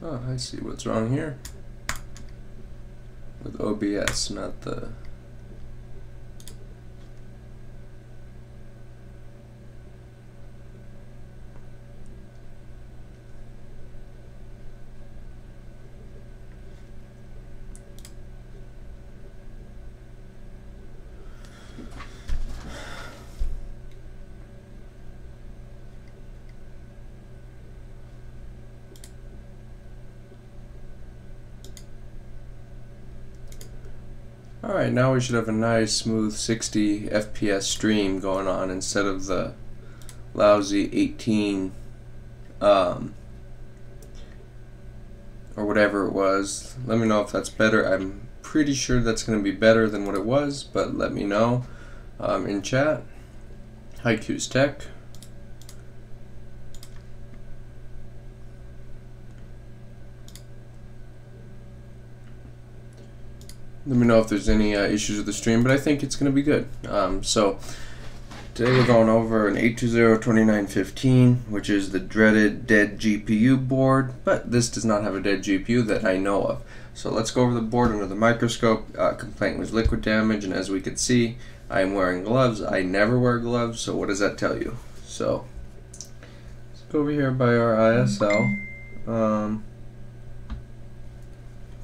Oh, I see what's wrong here. With OBS, not the... Alright, now we should have a nice smooth 60 FPS stream going on instead of the lousy 18 or whatever it was. Let me know if that's better. I'm pretty sure that's going to be better than what it was, but let me know in chat. Hakko's Tech. Let me know if there's any issues with the stream, but I think it's going to be good. So today we're going over an 820-2915, which is the dreaded dead GPU board, but this does not have a dead GPU that I know of. So let's go over the board under the microscope. Complaint was liquid damage, and as we could see, I am wearing gloves. I never wear gloves, so what does that tell you? So let's go over here by our ISL.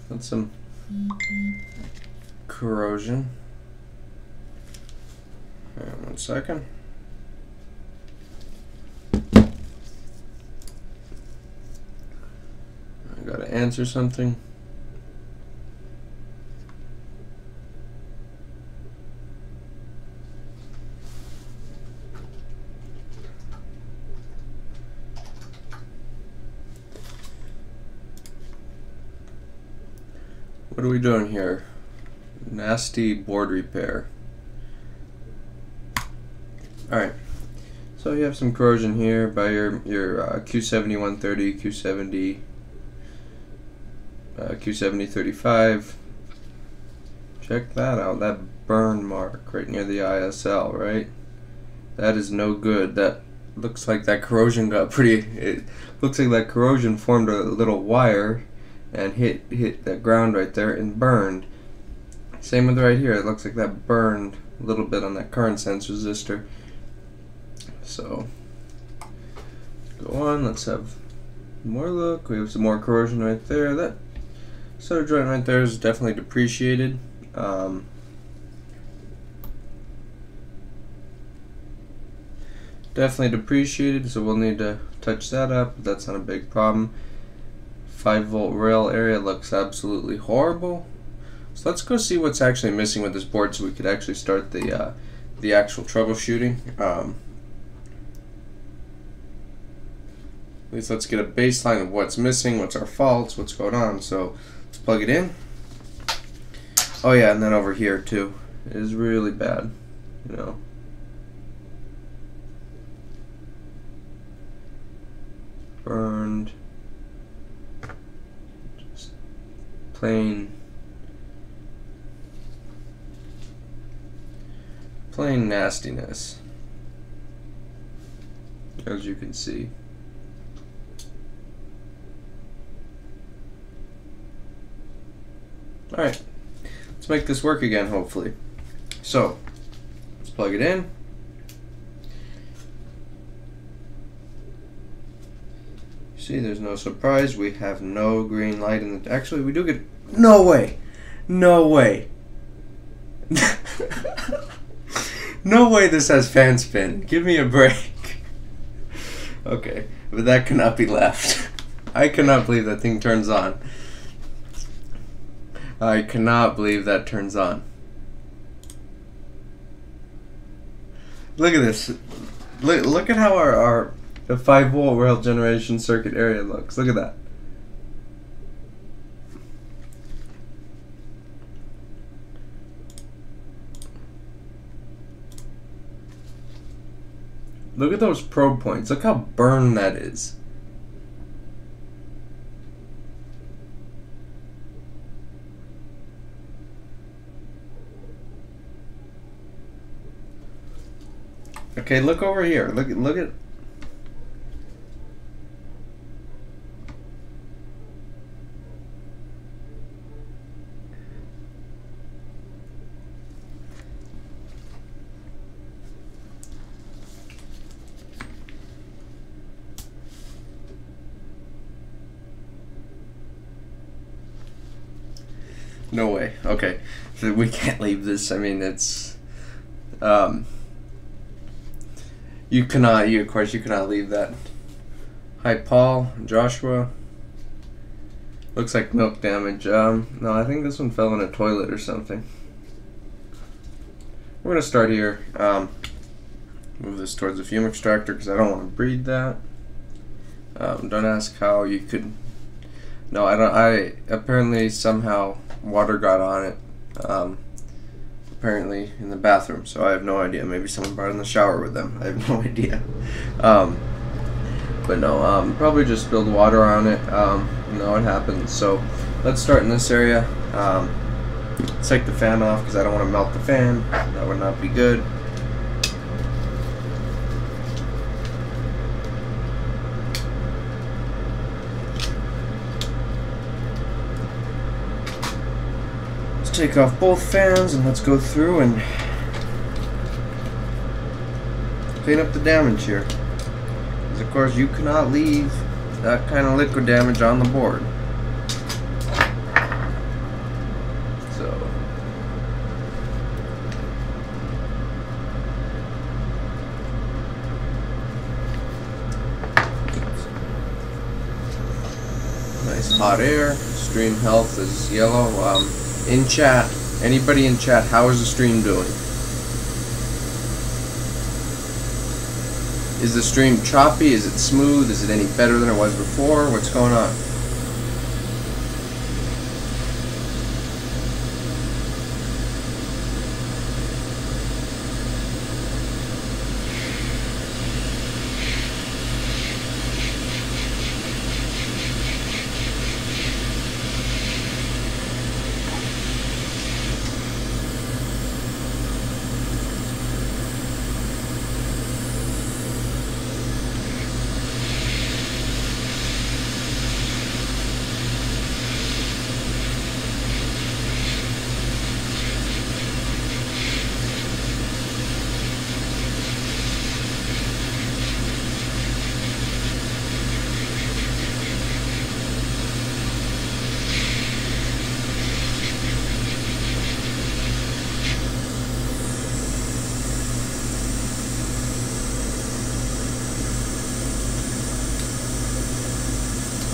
That's some corrosion. And 1 second. I gotta answer something. What are we doing here? Nasty board repair. Alright, so you have some corrosion here by your Q70-130, Q70-35. Check that out, that burn mark right near the ISL, right? That is no good. That looks like that corrosion got pretty, it looks like that corrosion formed a little wire and hit that ground right there and burned. Same with right here, it looks like that burned a little bit on that current sense resistor. So go on, let's have more look. We have some more corrosion right there. That solder joint right there is definitely depreciated. Definitely depreciated, so we'll need to touch that up, but that's not a big problem. 5-volt rail area looks absolutely horrible. So let's go see what's actually missing with this board so we could actually start the actual troubleshooting. At least let's get a baseline of what's missing, what's our faults, what's going on. So let's plug it in. Oh yeah, and then over here too. It is really bad, you know. Burned. Just plain nastiness, as you can see. Alright, let's make this work again, hopefully. So, let's plug it in. See, there's no surprise. We have no green light in the... Actually, we do get... No way! No way! No way this has fan spin. Give me a break. Okay, but that cannot be left. I cannot believe that thing turns on. I cannot believe that turns on. Look at this. Look at how our 5-volt rail generation circuit area looks. Look at that. Look at those probe points. Look how burned that is. Okay, look over here. Look at. No way. Okay, so we can't leave this. I mean, it's you cannot. Of course, you cannot leave that. Hi, Paul, Joshua. Looks like milk damage. No, I think this one fell in a toilet or something. We're gonna start here. Move this towards the fume extractor because I don't want to breathe that. Don't ask how you could. No, I don't. I apparently somehow water got on it. Apparently in the bathroom, so I have no idea. Maybe someone brought it in the shower with them. I have no idea. But no, probably just spilled water on it. You know what happens. So let's start in this area. Let's take the fan off because I don't want to melt the fan. That would not be good. Take off both fans and let's go through and clean up the damage here. Because of course you cannot leave that kind of liquid damage on the board. So nice hot air. Stream health is yellow. In chat, anybody in chat, how is the stream doing? Is the stream choppy? Is it smooth? Is it any better than it was before? What's going on?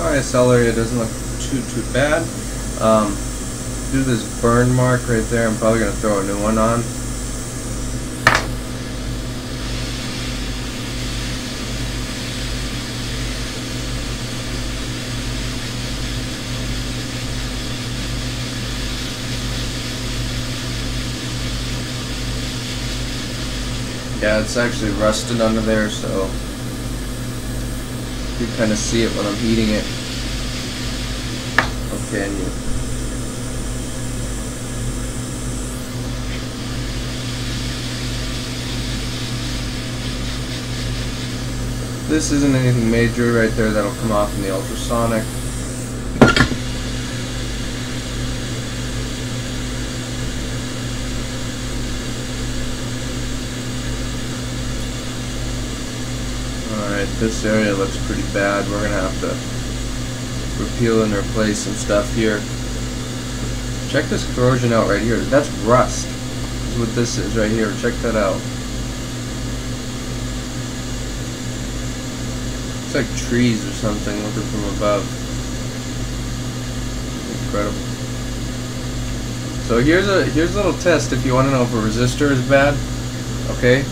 ISL area doesn't look too bad. Do this burn mark right there. I'm probably going to throw a new one on. Yeah, it's actually rusted under there, so you can kind of see it when I'm heating it. Okay, and this isn't anything major right there. That'll come off in the ultrasonic. Alright, this area looks pretty bad. We're gonna have to repeal and replace some stuff here. Check this corrosion out right here. That's rust. That's what this is right here. Check that out. It's like trees or something looking from above. Incredible. So here's a little test if you want to know if a resistor is bad. Okay?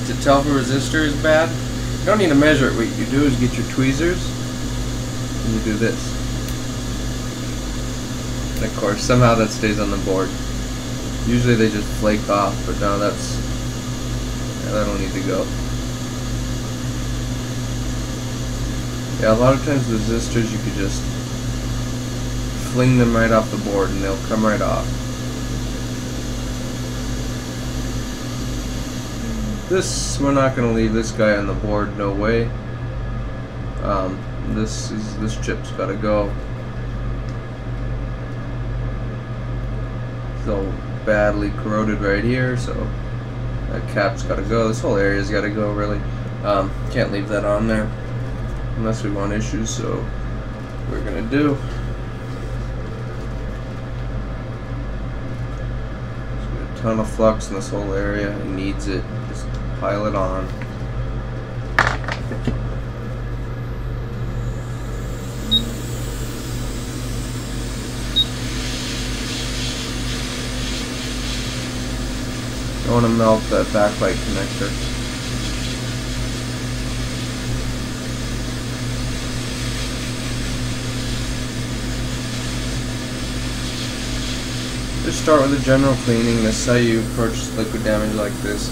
To tell if a resistor is bad, you don't need to measure it. What you do is get your tweezers and you do this. And of course, somehow that stays on the board. Usually they just flake off, but now that'll need to go. Yeah, a lot of times resistors you could just fling them right off the board and they'll come right off. This, we're not going to leave this guy on the board, no way. This chip's got to go. It's all badly corroded right here, so that cap's got to go. This whole area's got to go, really. Can't leave that on there unless we want issues, so we're going to do. A ton of flux in this whole area. It needs it. Just pile it on. Don't want to melt that backlight connector. Just start with a general cleaning. This is how you approach liquid damage like this.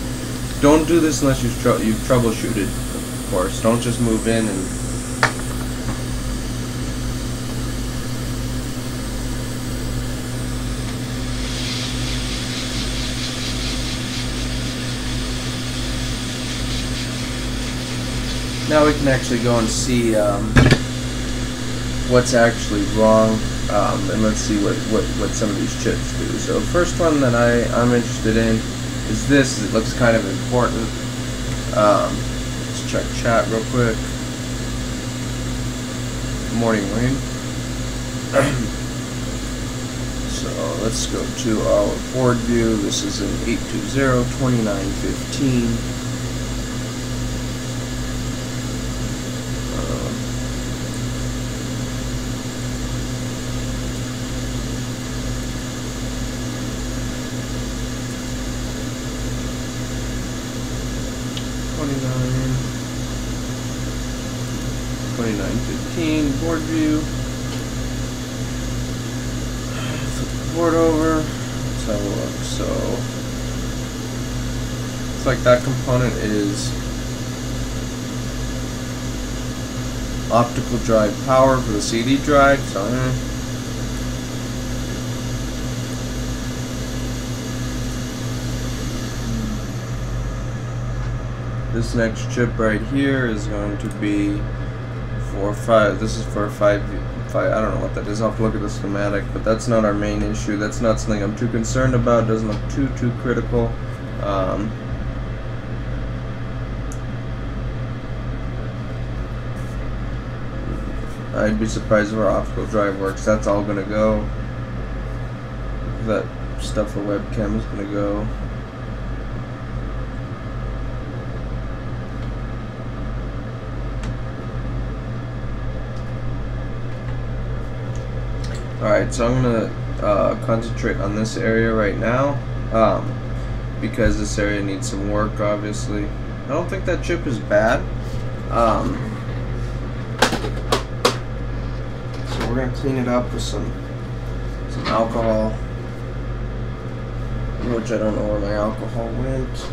Don't do this unless you've troubleshooted, of course. Don't just move in and now we can actually go and see what's actually wrong, and let's see what some of these chips do. So the first one that I'm interested in is this. It looks kind of important. Let's check chat real quick. Good morning, Wayne. So let's go to our board view. This is an 820-2915. 2915 board view. Flip the board over. Let's have a look. So it's like that component is optical drive power for the CD drive. So this next chip right here is going to be for 5. This is for 5. I don't know what that is. I'll have to look at the schematic, but that's not our main issue. That's not something I'm too concerned about. It doesn't look too critical. I'd be surprised if our optical drive works. That's all gonna go. That stuff for webcam is gonna go. Alright, so I'm going to concentrate on this area right now, because this area needs some work, obviously. I don't think that chip is bad. So we're going to clean it up with some alcohol, which I don't know where my alcohol went.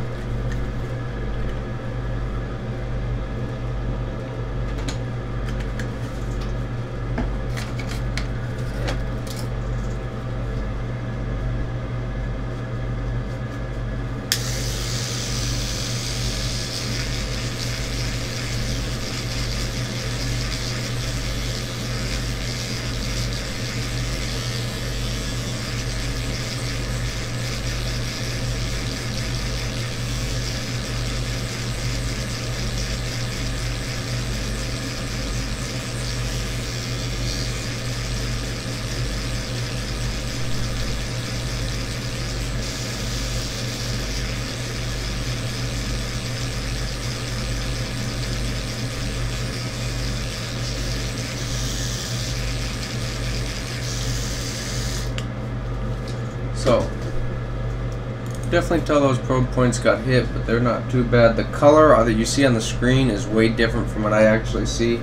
So, definitely tell those probe points got hit, but they're not too bad. The color that you see on the screen is way different from what I actually see.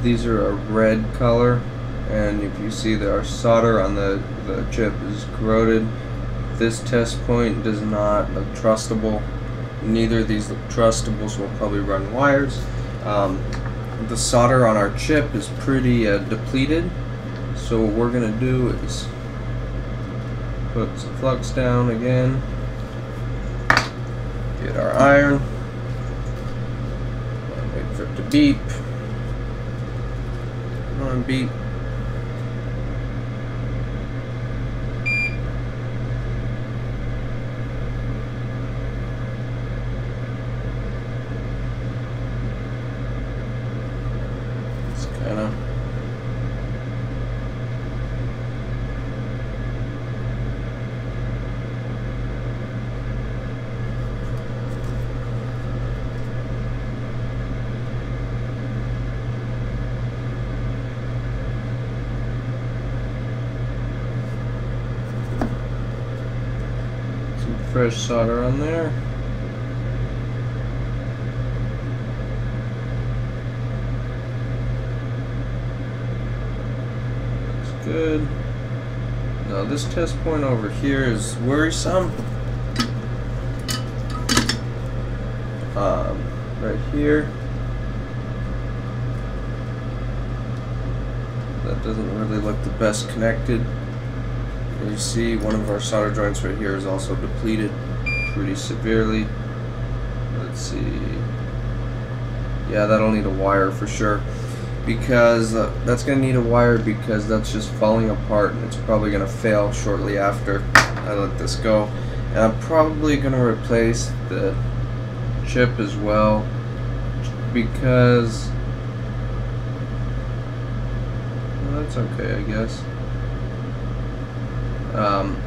These are a red color, and if you see our solder on the chip is corroded. This test point does not look trustable. Neither of these look trustable, so we'll probably run wires. The solder on our chip is pretty depleted, so what we're going to do is put some flux down again. Get our iron. Wait for it to beep. Come on, beep. It's kind of fresh solder on there. Looks good. Now this test point over here is worrisome. Right here. That doesn't really look the best connected. You see one of our solder joints right here is also depleted pretty severely. Let's see. Yeah, that'll need a wire for sure, because that's going to need a wire because that's just falling apart and it's probably going to fail shortly after I let this go. And I'm probably going to replace the chip as well, because well, that's okay, I guess.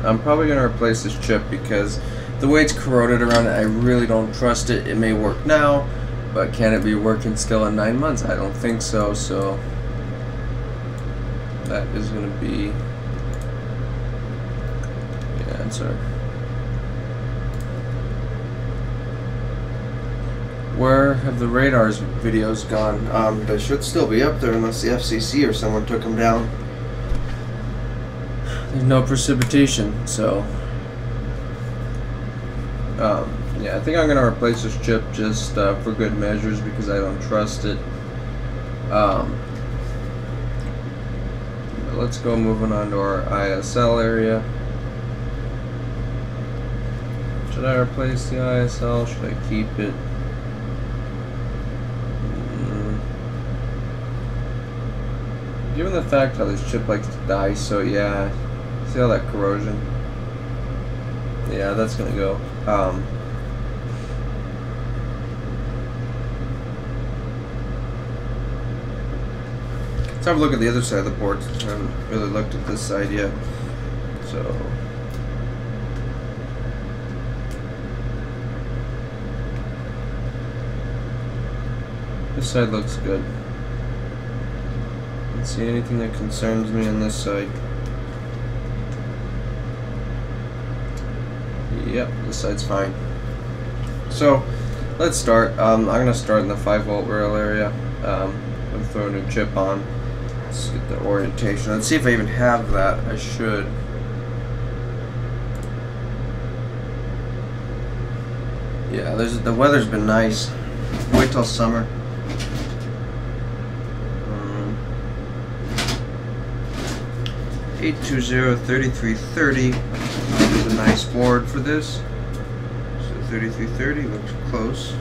I'm probably going to replace this chip because the way it's corroded around it, I really don't trust it. It may work now, but can it be working still in 9 months? I don't think so, so that is going to be the answer. Where have the radars videos gone? They should still be up there unless the FCC or someone took them down. There's no precipitation, so yeah, I think I'm gonna replace this chip just for good measures because I don't trust it. Let's go moving on to our ISL area. Should I replace the ISL? Should I keep it? Given the fact how this chip likes to die, so yeah. See all that corrosion? Yeah, that's gonna go. Let's have a look at the other side of the board. I haven't really looked at this side yet. So this side looks good. Don't see anything that concerns me on this side. Yep, this side's fine. So let's start. I'm gonna start in the 5-volt rail area. I'm gonna throw a new chip on. Let's get the orientation. Let's see if I even have that. I should. Yeah, the weather's been nice. Wait till summer. 820-3330 is a nice board for this. So 3330 looks close.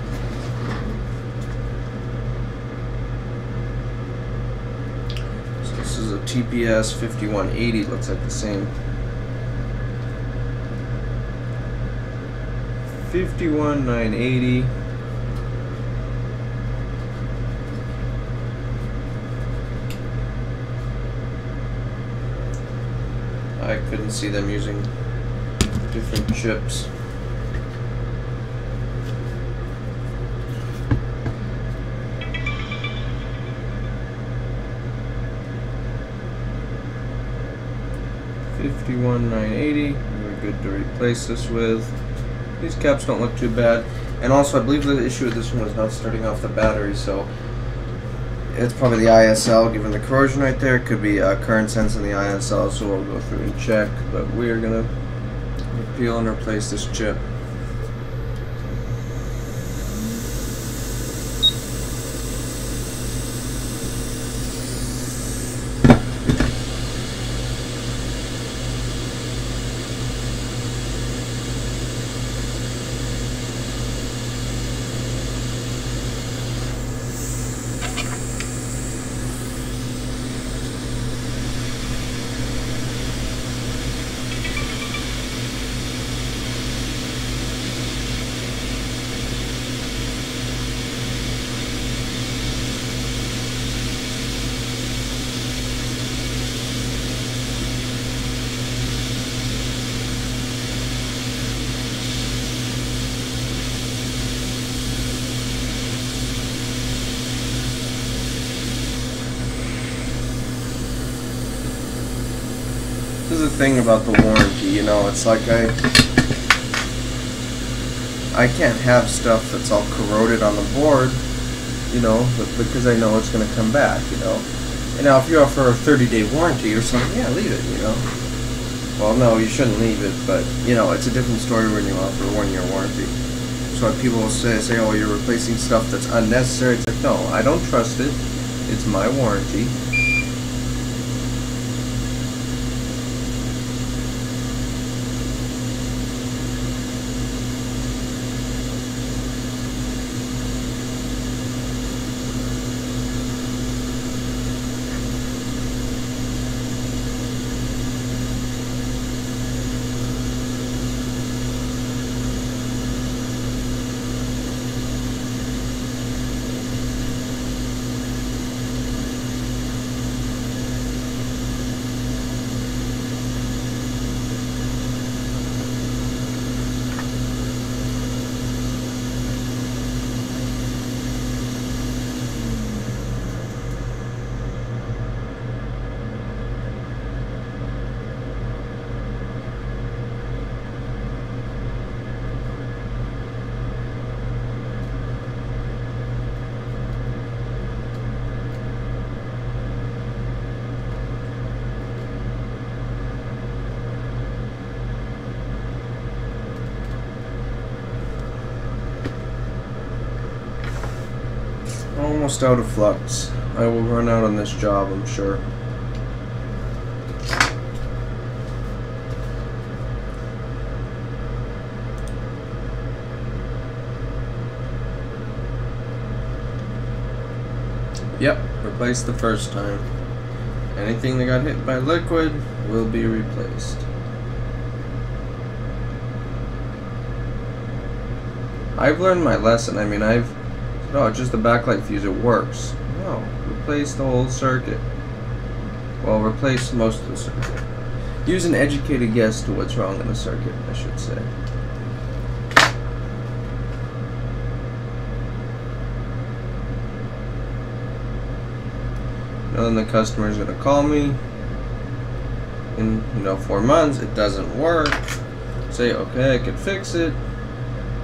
So this is a TPS 5180, looks like the same. 51980. I couldn't see them using different chips. $51,980. We're good to replace this with. These caps don't look too bad. And also, I believe the issue with this one was not starting off the battery, so it's probably the ISL, given the corrosion right there. It could be current sense in the ISL, so we'll go through and check. But we are going to peel and replace this chip. thing about the warranty, you know, it's like I can't have stuff that's all corroded on the board, you know, because I know it's going to come back, you know. And now if you offer a 30-day warranty or something, yeah, leave it, you know. Well, no, you shouldn't leave it, but, you know, it's a different story when you offer a 1-year warranty. So people will say, oh, you're replacing stuff that's unnecessary. It's like, no, I don't trust it. It's my warranty. Almost out of flux. I will run out on this job, I'm sure. Yep, replaced the first time. Anything that got hit by liquid will be replaced. I've learned my lesson. I mean, no, it's just the backlight fuse, it works. No, replace the whole circuit. Well, replace most of the circuit. Use an educated guess to what's wrong in the circuit, I should say. And then the customer's gonna call me in, 4 months, it doesn't work. Say, okay, I can fix it.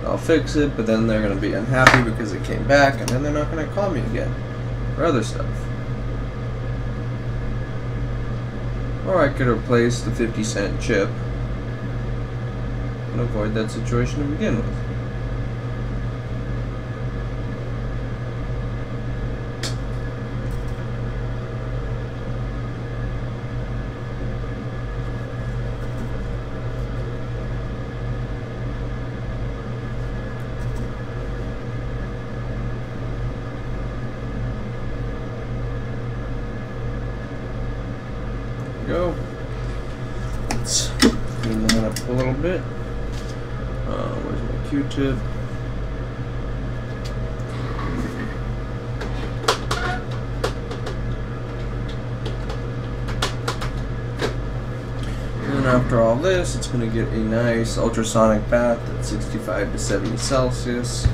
I'll fix it, but then they're going to be unhappy because it came back, and then they're not going to call me again for other stuff. Or I could replace the 50-cent chip and avoid that situation to begin with. Go. Let's clean that up a little bit. Where's my Q-tip? And after all this, it's going to get a nice ultrasonic bath at 65 to 70 Celsius.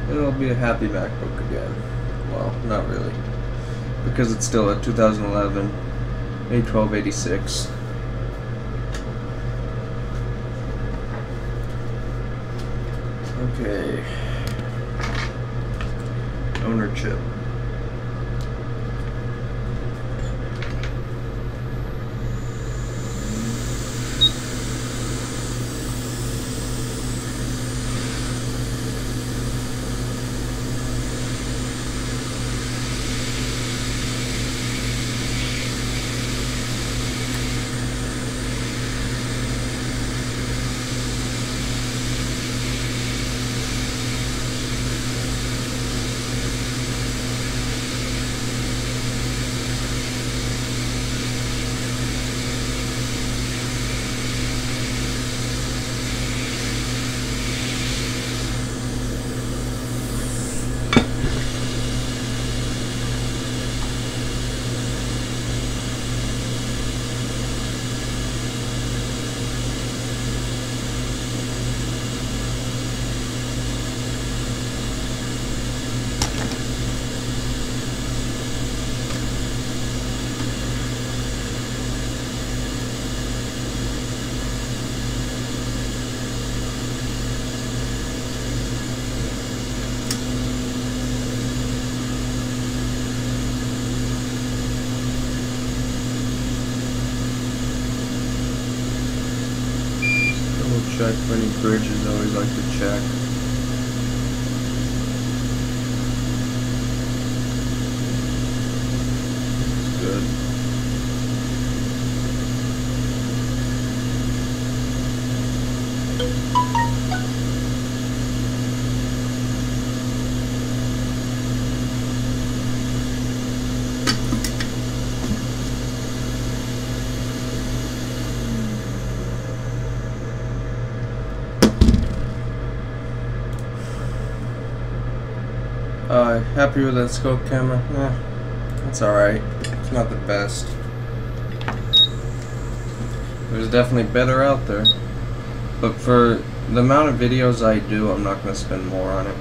It'll be a happy MacBook again. Well, not really, because it's still a 2011 A1286. Okay. Owner chip. check for any bridges. I always like to check. It's good. Happy with that scope camera? It's alright. It's not the best. There's definitely better out there. But for the amount of videos I do, I'm not going to spend more on it.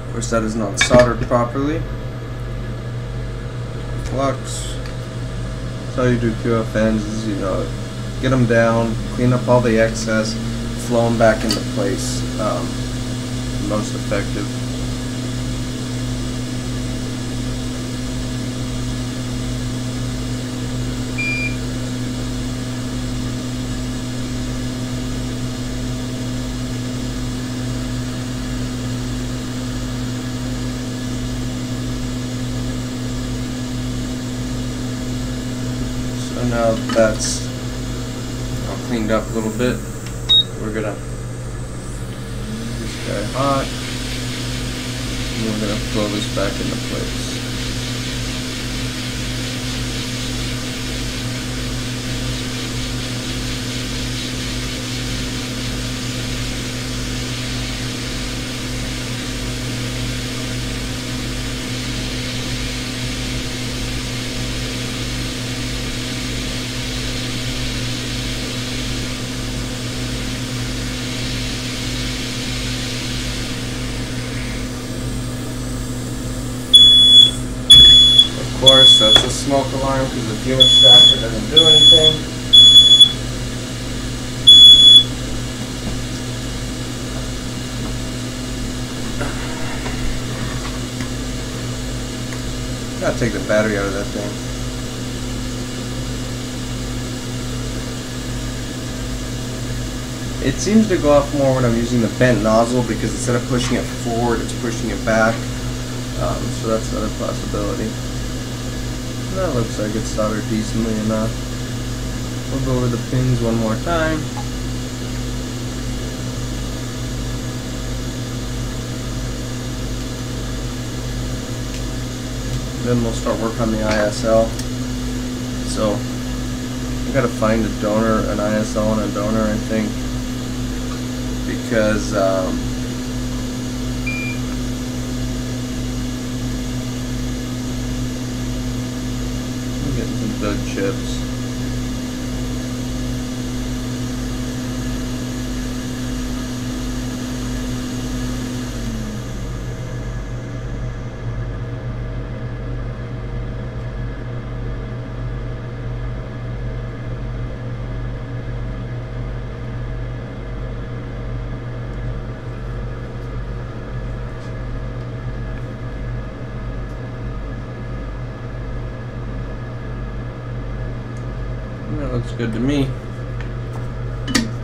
Of course, that is not soldered properly. Flux. That's how you do QFNs, is, you know, get them down, clean up all the excess, flow them back into place. Most effective. Now that's all cleaned up a little bit, we're gonna get this guy hot, and we're gonna flow this back into place. Of course, that's a smoke alarm because the fume extractor doesn't do anything. Gotta take the battery out of that thing. It seems to go off more when I'm using the bent nozzle because instead of pushing it forward, it's pushing it back. So that's another possibility. That looks like it's soldered decently enough. We'll go over the pins one more time. Then we'll start work on the ISL. So I gotta find a donor, an ISL and a donor, I think, because getting some good chips. That looks good to me.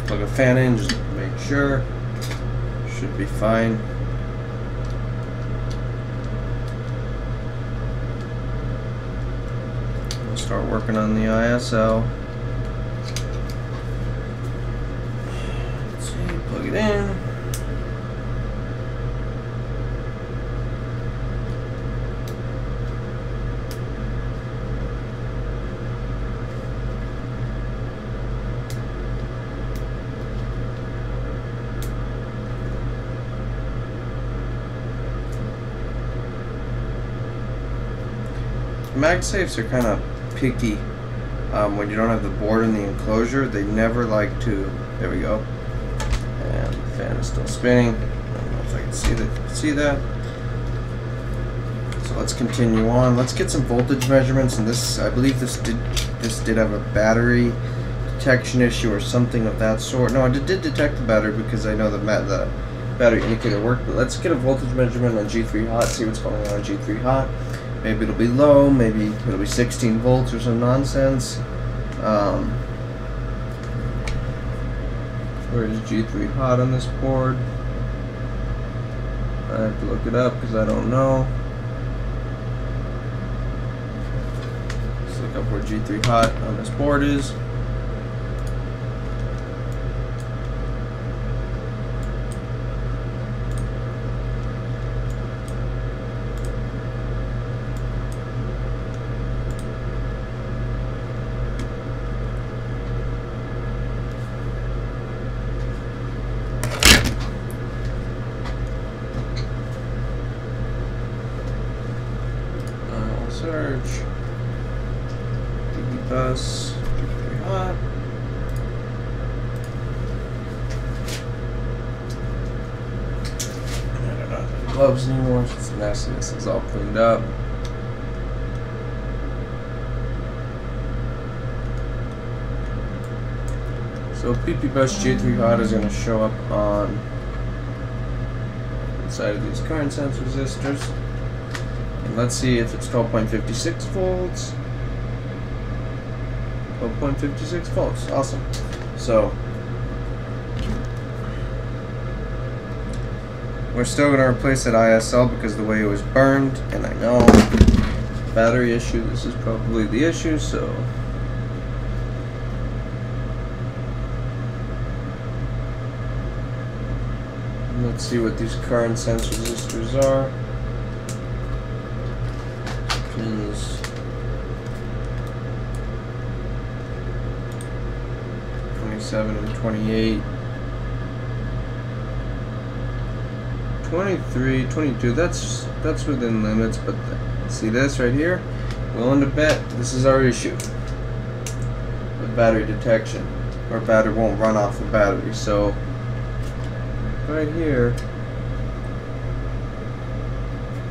Plug a fan in just to make sure. Should be fine. start working on the ISL. Let's see, plug it in. MagSafes are kind of picky when you don't have the board in the enclosure. They never like to. There we go. And the fan is still spinning. I don't know if I can see that. So let's continue on. Let's get some voltage measurements. And this, I believe, this did have a battery detection issue or something of that sort. No, it did detect the battery because I know the battery indicator worked. But let's get a voltage measurement on G3 hot. See what's going on G3 hot. Maybe it'll be low, maybe it'll be 16 volts or some nonsense. Where is G3 hot on this board? I have to look it up because I don't know. Let's look up where G3 hot on this board is. Search. DB bus. G3 hot. I don't have gloves anymore since the nastiness is all cleaned up. So PP bus G3 hot is going to show up on inside of these current sense resistors. Let's see if it's 12.56 volts. 12.56 volts. Awesome. So we're still going to replace that ISL because of the way it was burned, and I know battery issue. This is probably the issue. So let's see what these current sense resistors are. Pins 27 and 28, 23, 22. That's within limits, but see this right here? Willing to bet this is our issue with battery detection, or battery won't run off the battery. So right here.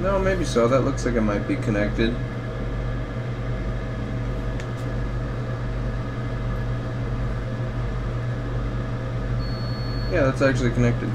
No, maybe so. That looks like it might be connected. Yeah, that's actually connected.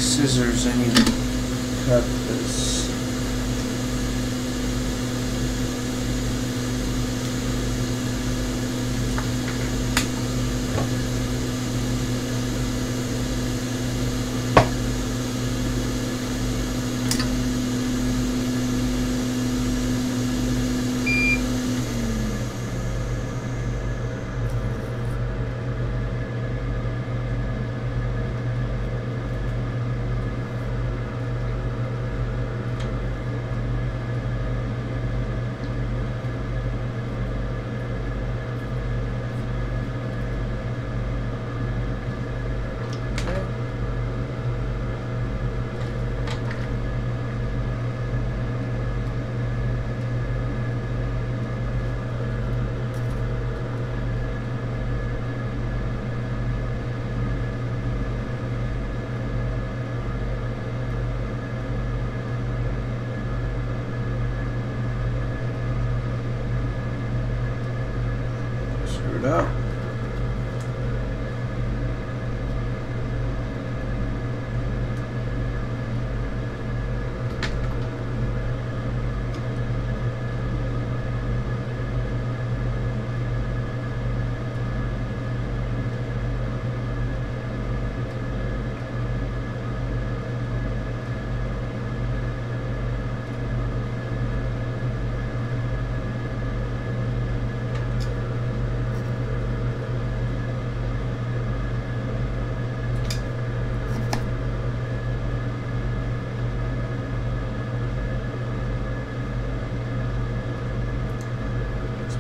scissors. I need to cut this. Up.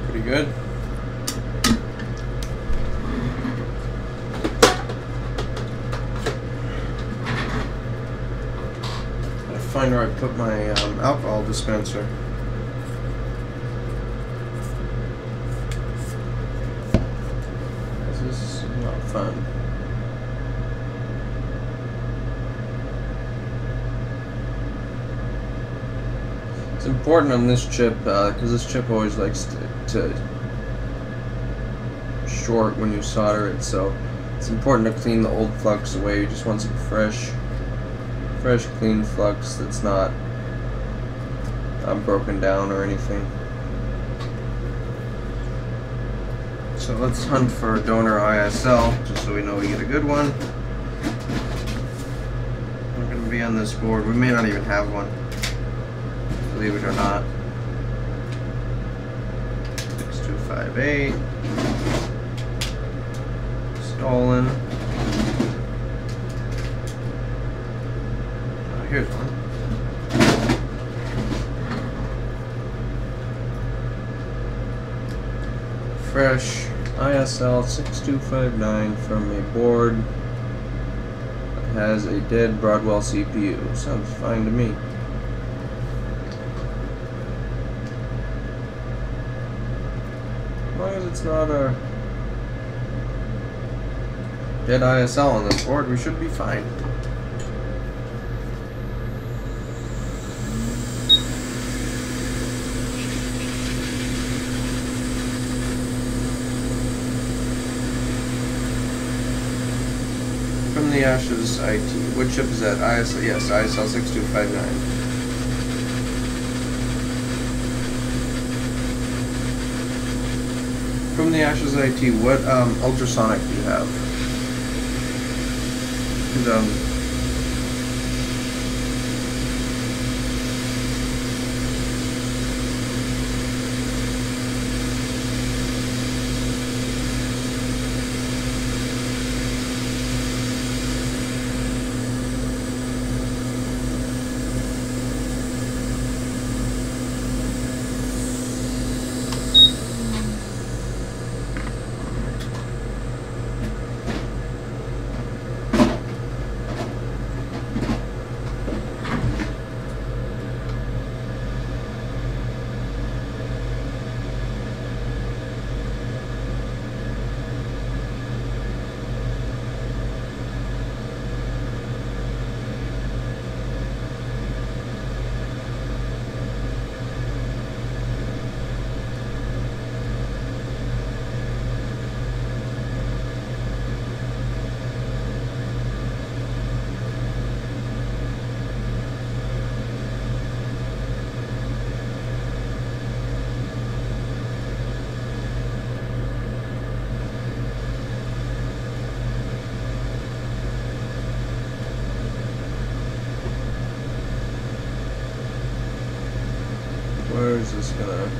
Pretty good. Gotta find where I put my alcohol dispenser. This is not fun. It's important on this chip because this chip always likes to short when you solder it, so it's important to clean the old flux away. You just want some fresh clean flux that's not broken down or anything. So let's hunt for a donor ISL just so we know we get a good one. We're going to be on this board. We may not even have one, believe it or not. 6258. Stolen. Oh, here's one. Fresh ISL 6259 from a board that has a dead Broadwell CPU. Sounds fine to me. As long as it's not a dead ISL on this board, we should be fine. From the Ashes IT. What chip is that? ISL? Yes, ISL 6259. From the Ashes IT, what ultrasonic do you have? Where is this gonna?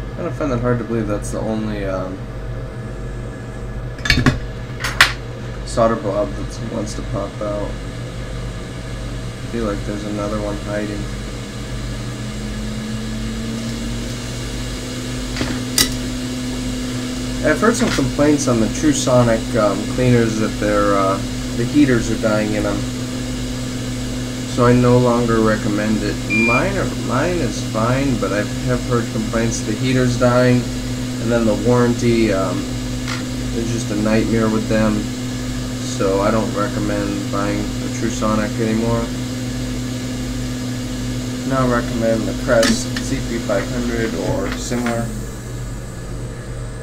I kind of find that hard to believe that's the only solder blob that wants to pop out. I feel like there's another one hiding. I've heard some complaints on the Ultrasonic cleaners that the heaters are dying in them, so I no longer recommend it. Mine is fine, but I have heard complaints the heater's dying, and then the warranty is just a nightmare with them. So I don't recommend buying the Ultrasonic anymore. Now I recommend the Crest CP500 or similar.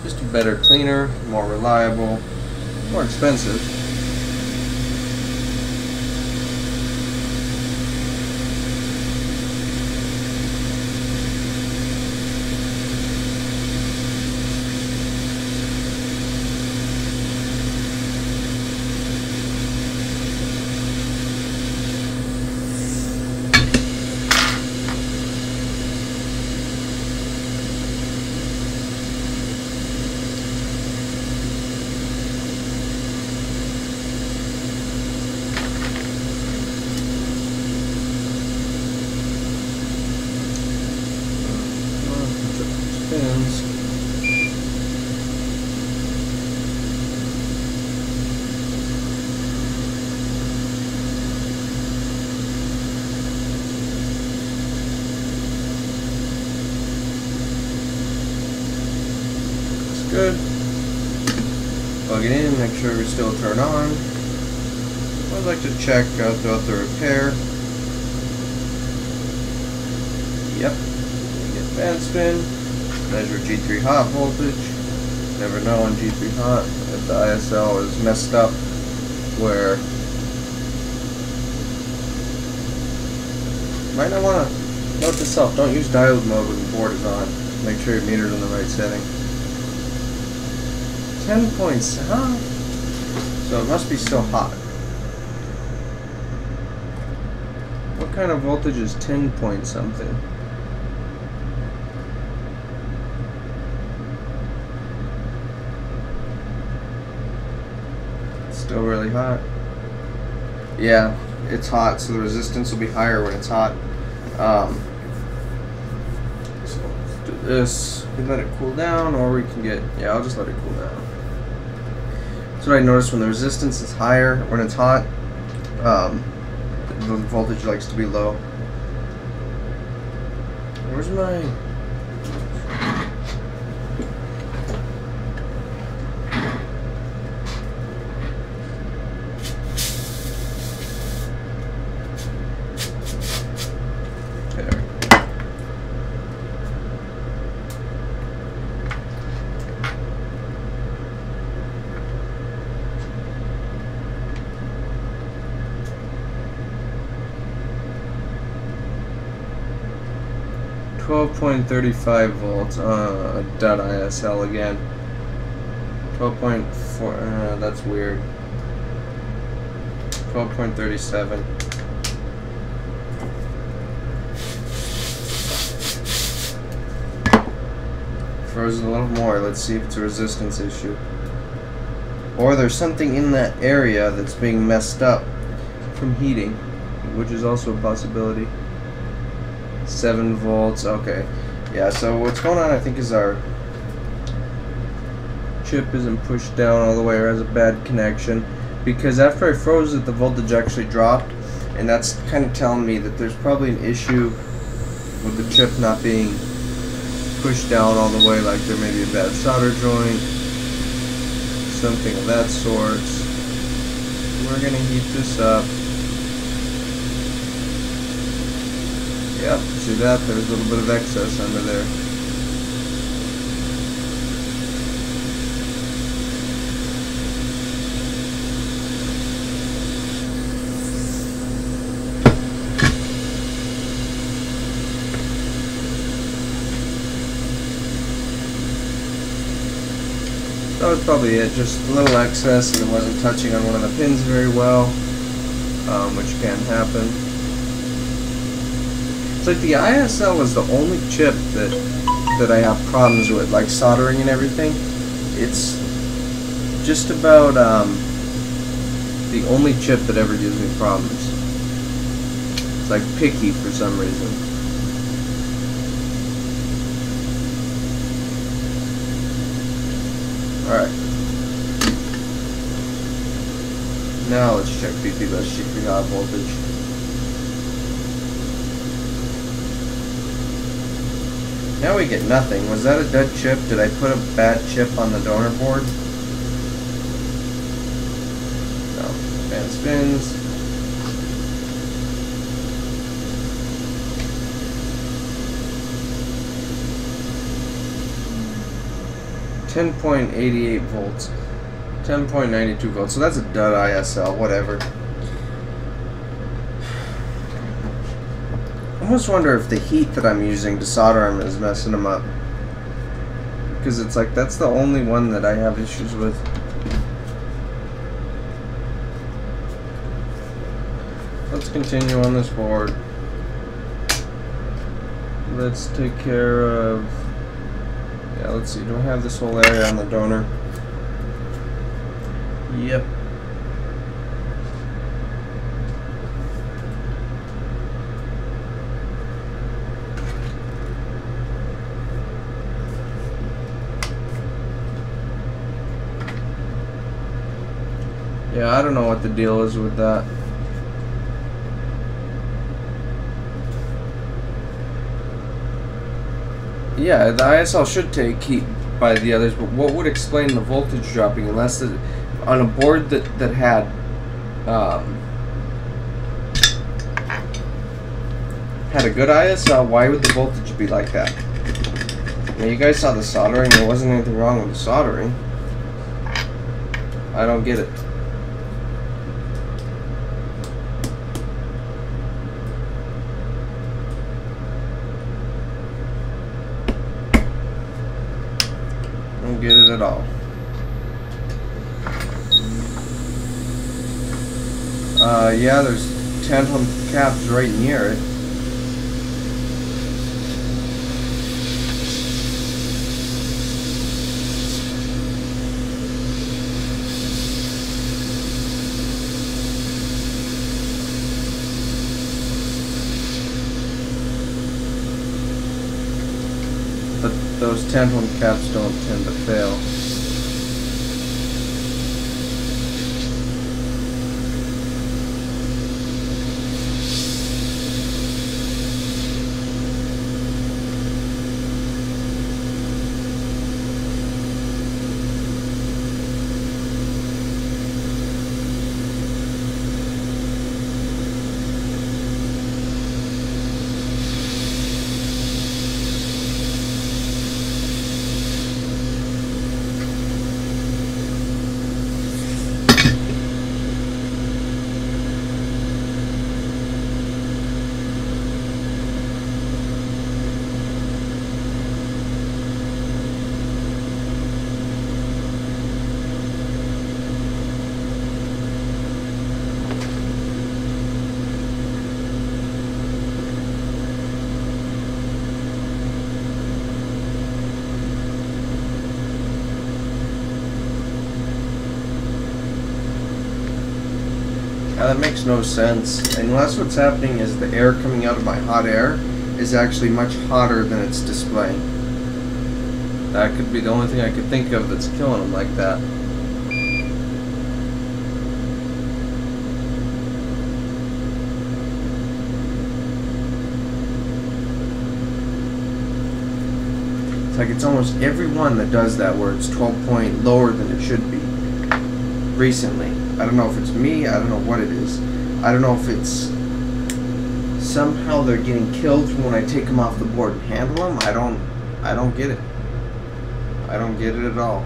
Just a better cleaner, more reliable, more expensive. Good. Plug it in, make sure we still turn on. I'd like to check throughout the repair. Yep. Get fan spin. Measure G3 hot voltage. Never know on G3 hot if the ISL is messed up where might not want to note to self, don't use diode mode when the board is on. Make sure your meter's in the right setting. 10 points, huh? So it must be still hot. What kind of voltage is 10 point something? It's still really hot. Yeah, it's hot, so the resistance will be higher when it's hot. So let's do this. We can let it cool down, or we can get, yeah, I'll just let it cool down. That's what I noticed when the resistance is higher, when it's hot, the voltage likes to be low. Where's my... There. 12.35 volts, dot ISL again. 12.4, that's weird. 12.37. Froze a little more, let's see if it's a resistance issue. Or there's something in that area that's being messed up from heating, which is also a possibility. 7 volts, okay. Yeah, so what's going on I think is our chip isn't pushed down all the way or has a bad connection, because after I froze it the voltage actually dropped, and that's kind of telling me that there's probably an issue with the chip not being pushed down all the way, like there may be a bad solder joint, something of that sort. We're gonna heat this up. Yep, see that? There's a little bit of excess under there. That was probably it, just a little excess and it wasn't touching on one of the pins very well, which can happen. It's like the ISL is the only chip that I have problems with, like soldering and everything. It's just about the only chip that ever gives me problems. It's like picky for some reason. Alright. Now let's check BP, let's check the hot voltage. Now we get nothing. Was that a dead chip? Did I put a bad chip on the donor board? No. Fan spins. .88 volts, 10.92 volts. So that's a dud ISL. Whatever. I almost wonder if the heat that I'm using to solder them is messing them up. Because it's like that's the only one that I have issues with. Let's continue on this board. Let's take care of. Yeah, let's see. Do I have this whole area on the donor? Yep. Yeah, I don't know what the deal is with that. Yeah, the ISL should take heat by the others, but what would explain the voltage dropping unless on a board that had had a good ISL, why would the voltage be like that? Now, you guys saw the soldering. There wasn't anything wrong with the soldering. I don't get it. Don't get it at all. Yeah, there's tantalum caps right near it. But those tantalum caps don't tend to fail. That makes no sense, unless what's happening is the air coming out of my hot air is actually much hotter than it's displaying. That could be the only thing I could think of that's killing them like that. It's like it's almost every one that does that where it's 12 point lower than it should be recently. I don't know if it's me, I don't know what it is. I don't know if it's somehow they're getting killed when I take them off the board and handle them. I don't get it. I don't get it at all.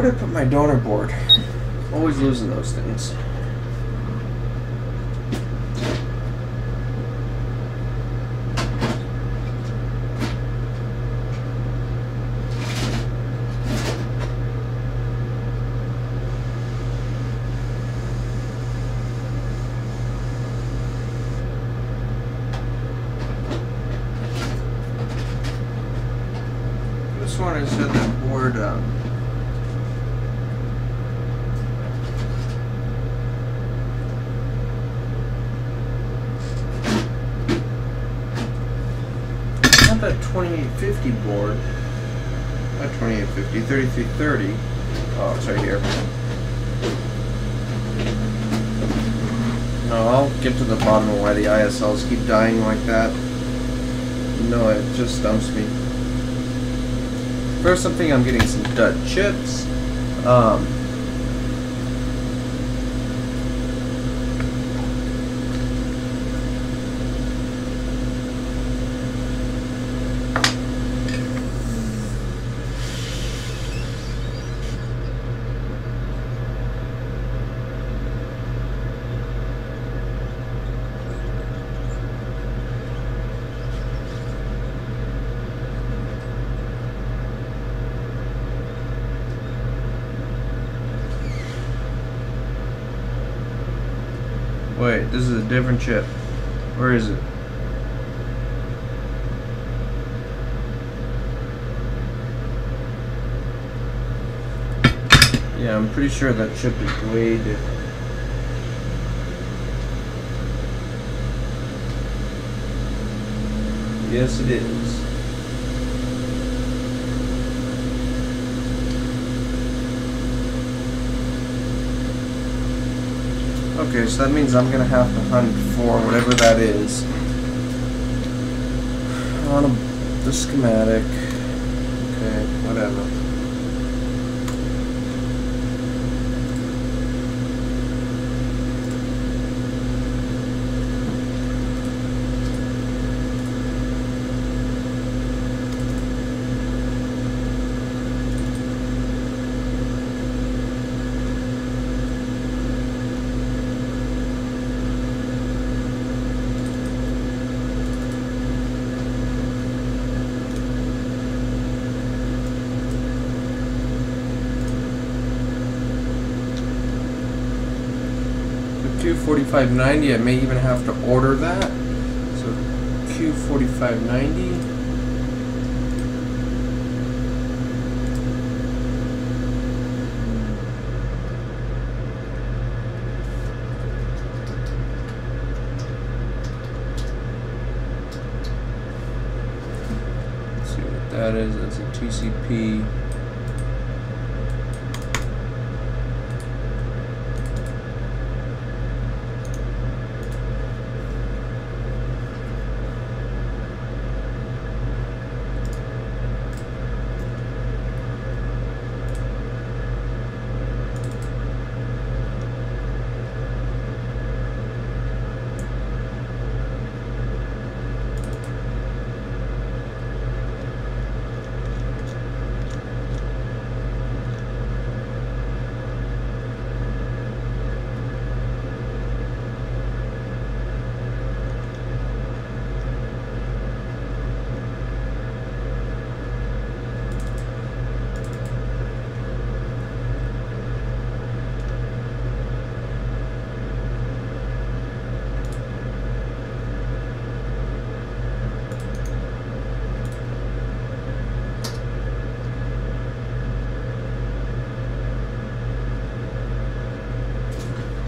Where did I put my donor board? Always losing those things. This one I said that board that 2850 board, not 2850, 3330. Oh, it's right here. No, I'll get to the bottom of why the ISLs keep dying like that. No, it just stumps me. First, I'm thinking I'm getting some dud chips. Wait, this is a different chip. Where is it? Yeah, I'm pretty sure that chip is way different. Yes, it is. Okay, so that means I'm gonna have to hunt for whatever that is on the schematic. Okay, whatever. Q4590, I may even have to order that. So Q4590. Let's see what that is. That's a TCP.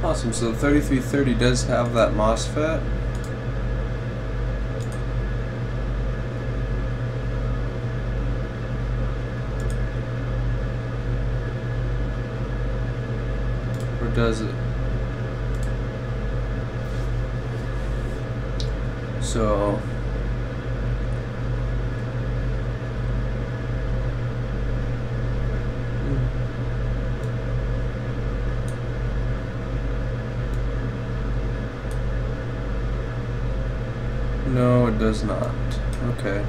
Awesome, so the 3330 does have that MOSFET. Or does it? So no, it does not. Okay.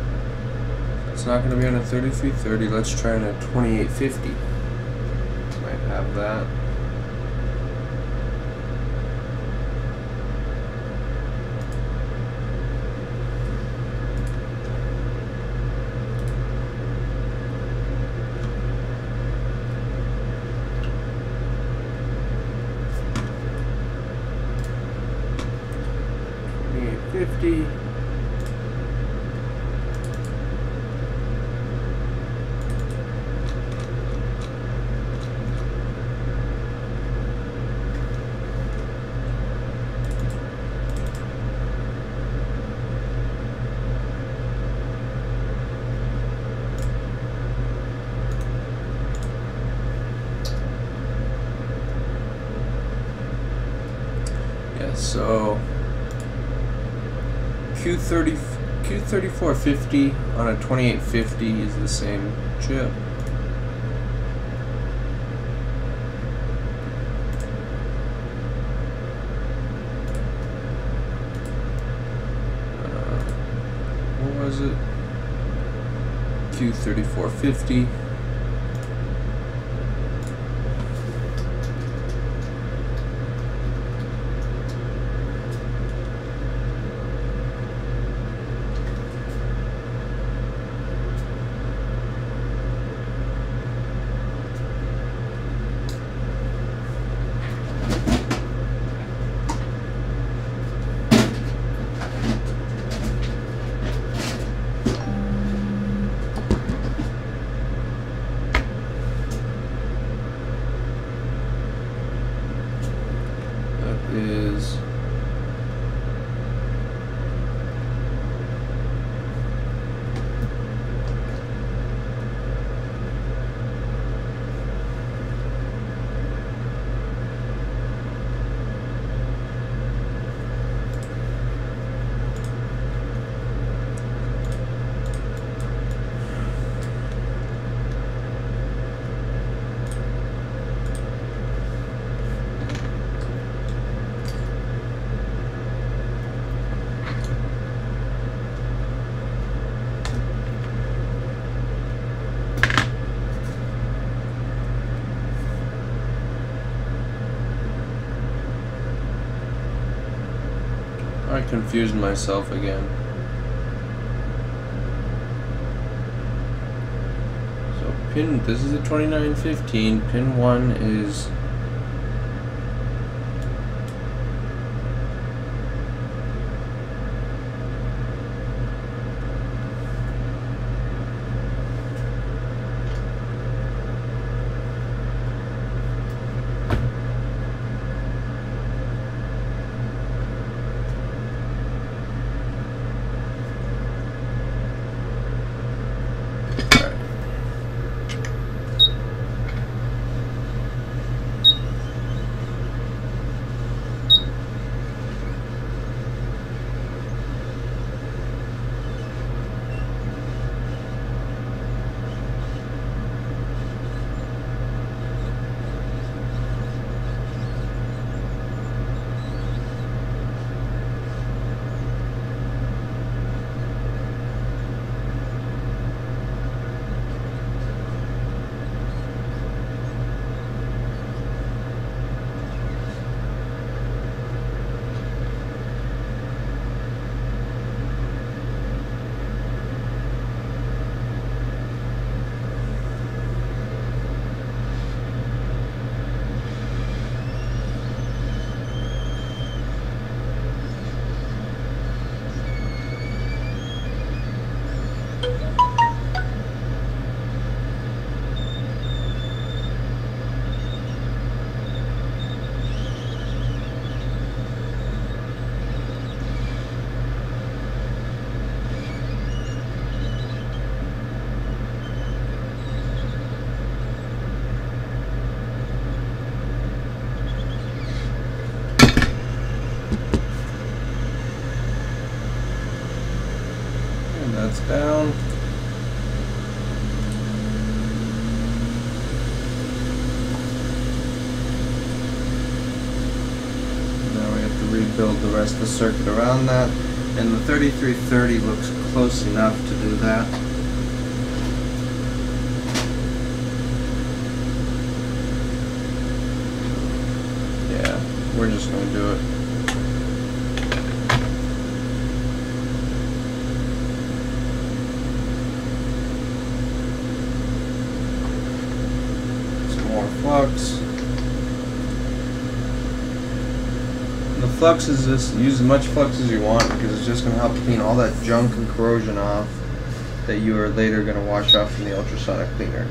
It's not going to be on a 3330. Let's try on a 2850. have that. $28.50. So Q3450 on a 2850 is the same chip. What was it? Q3450. Is I confused myself again. So this is a 2915, pin 1 is that's down. Now we have to rebuild the rest of the circuit around that, and the 3330 looks close enough to do that. we're just gonna do it. Some more flux. The flux is just use as much flux as you want because it's just gonna help clean all that junk and corrosion off that you are later gonna wash off from the ultrasonic cleaner.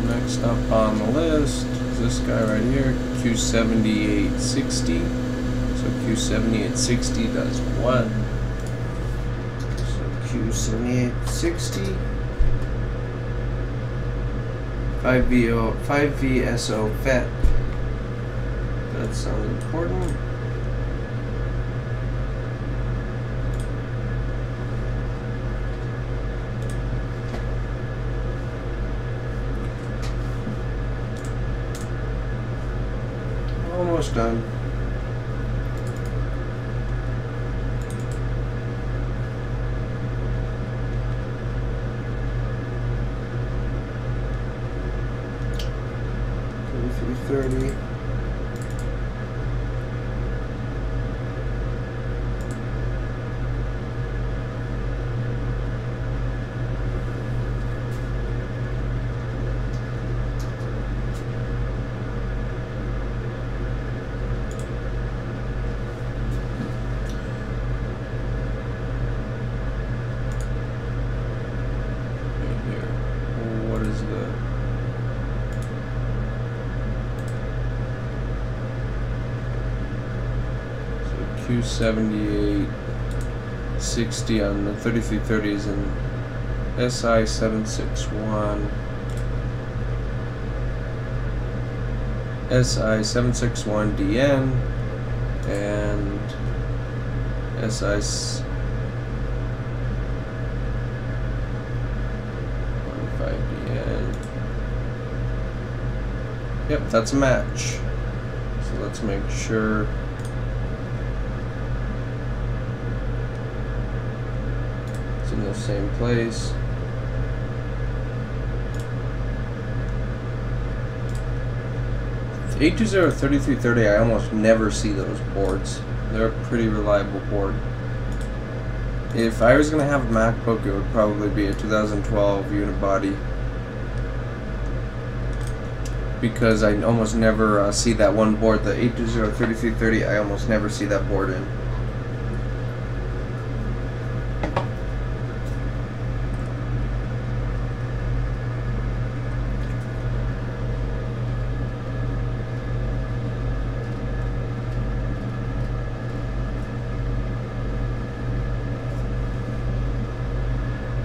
Next up on the list is this guy right here, Q7860. So Q7860 does what? So Q7860, 5VSO FET. That sounds important. Almost done. $33.30. 278.60 on the 3330s and SI761. SI761DN and SI15DN. Yep, that's a match. So let's make sure. It's in the same place. The 820-3330, I almost never see those boards. They're a pretty reliable board. If I was going to have a MacBook, it would probably be a 2012 unibody, because I almost never see that one board. The 820-3330, I almost never see that board in.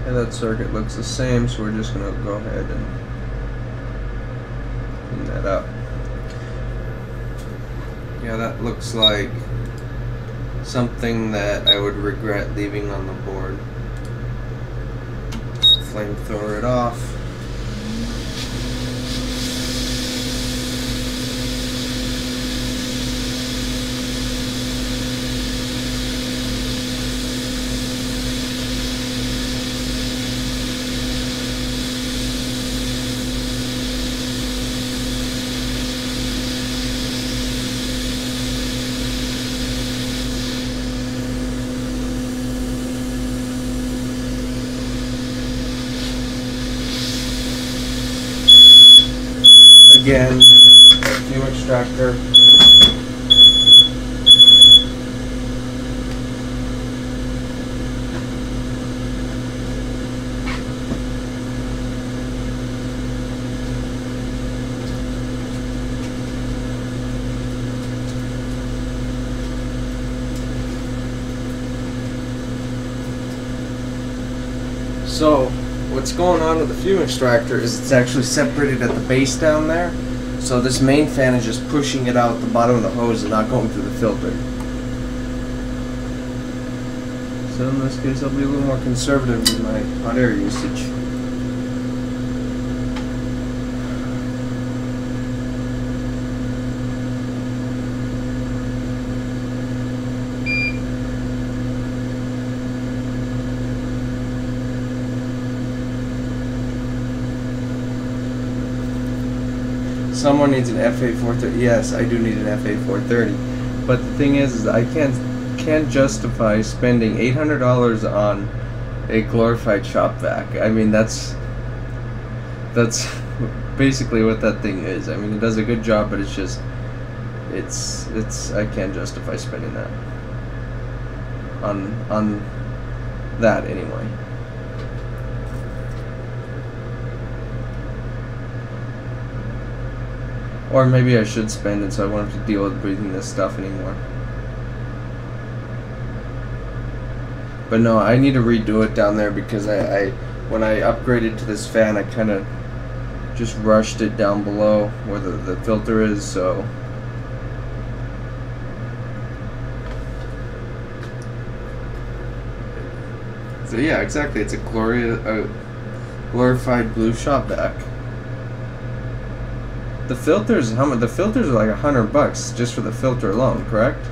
And that circuit looks the same, so we're just going to go ahead and clean that up. Yeah, that looks like something that I would regret leaving on the board. Just flamethrower it off. Again, new extractor. So, what's going on with the fume extractor is it's actually separated at the base down there. So this main fan is just pushing it out the bottom of the hose and not going through the filter. So in this case, I'll be a little more conservative with my hot air usage. Someone needs an FA430. Yes, I do need an FA430. But the thing is I can't justify spending $800 on a glorified shop vac. I mean, that's basically what that thing is. I mean, it does a good job, but it's just I can't justify spending that on that anyway. Or maybe I should spend it so I won't have to deal with breathing this stuff anymore. But no, I need to redo it down there because when I upgraded to this fan, I kind of just rushed it down below where the filter is, so yeah, exactly. It's a glorified blue shop vac. The filters, how much? The filters are like $100 just for the filter alone, correct?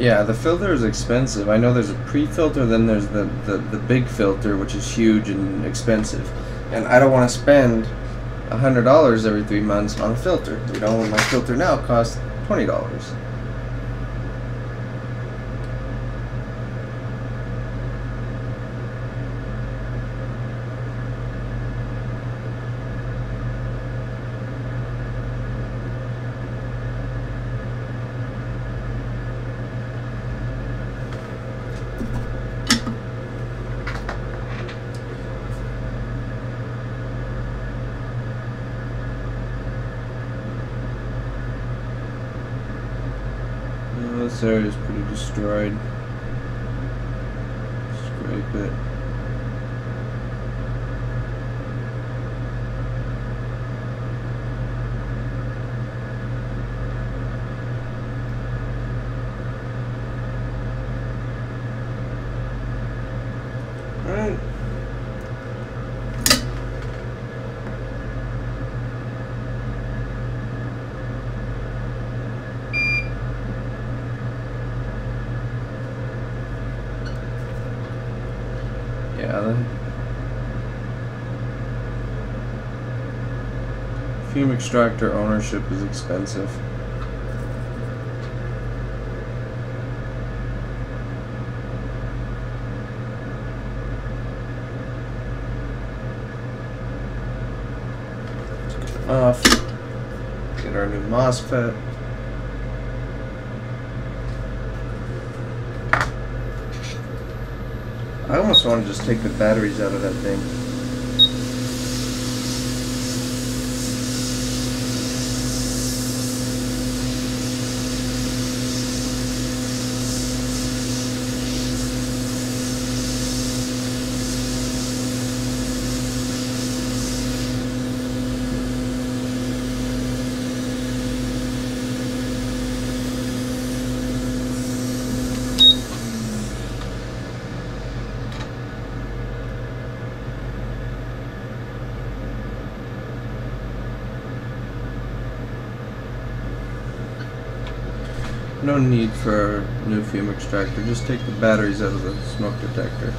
Yeah, the filter is expensive. I know there's a pre-filter, then there's the big filter, which is huge and expensive. And I don't want to spend $100 every 3 months on a filter. You know, my filter now costs $20. This area is pretty destroyed. Scrape it. Alright. Yeah, then fume extractor ownership is expensive. Off. Get our new MOSFET. I almost want to just take the batteries out of that thing. No need for a new fume extractor, just take the batteries out of the smoke detector.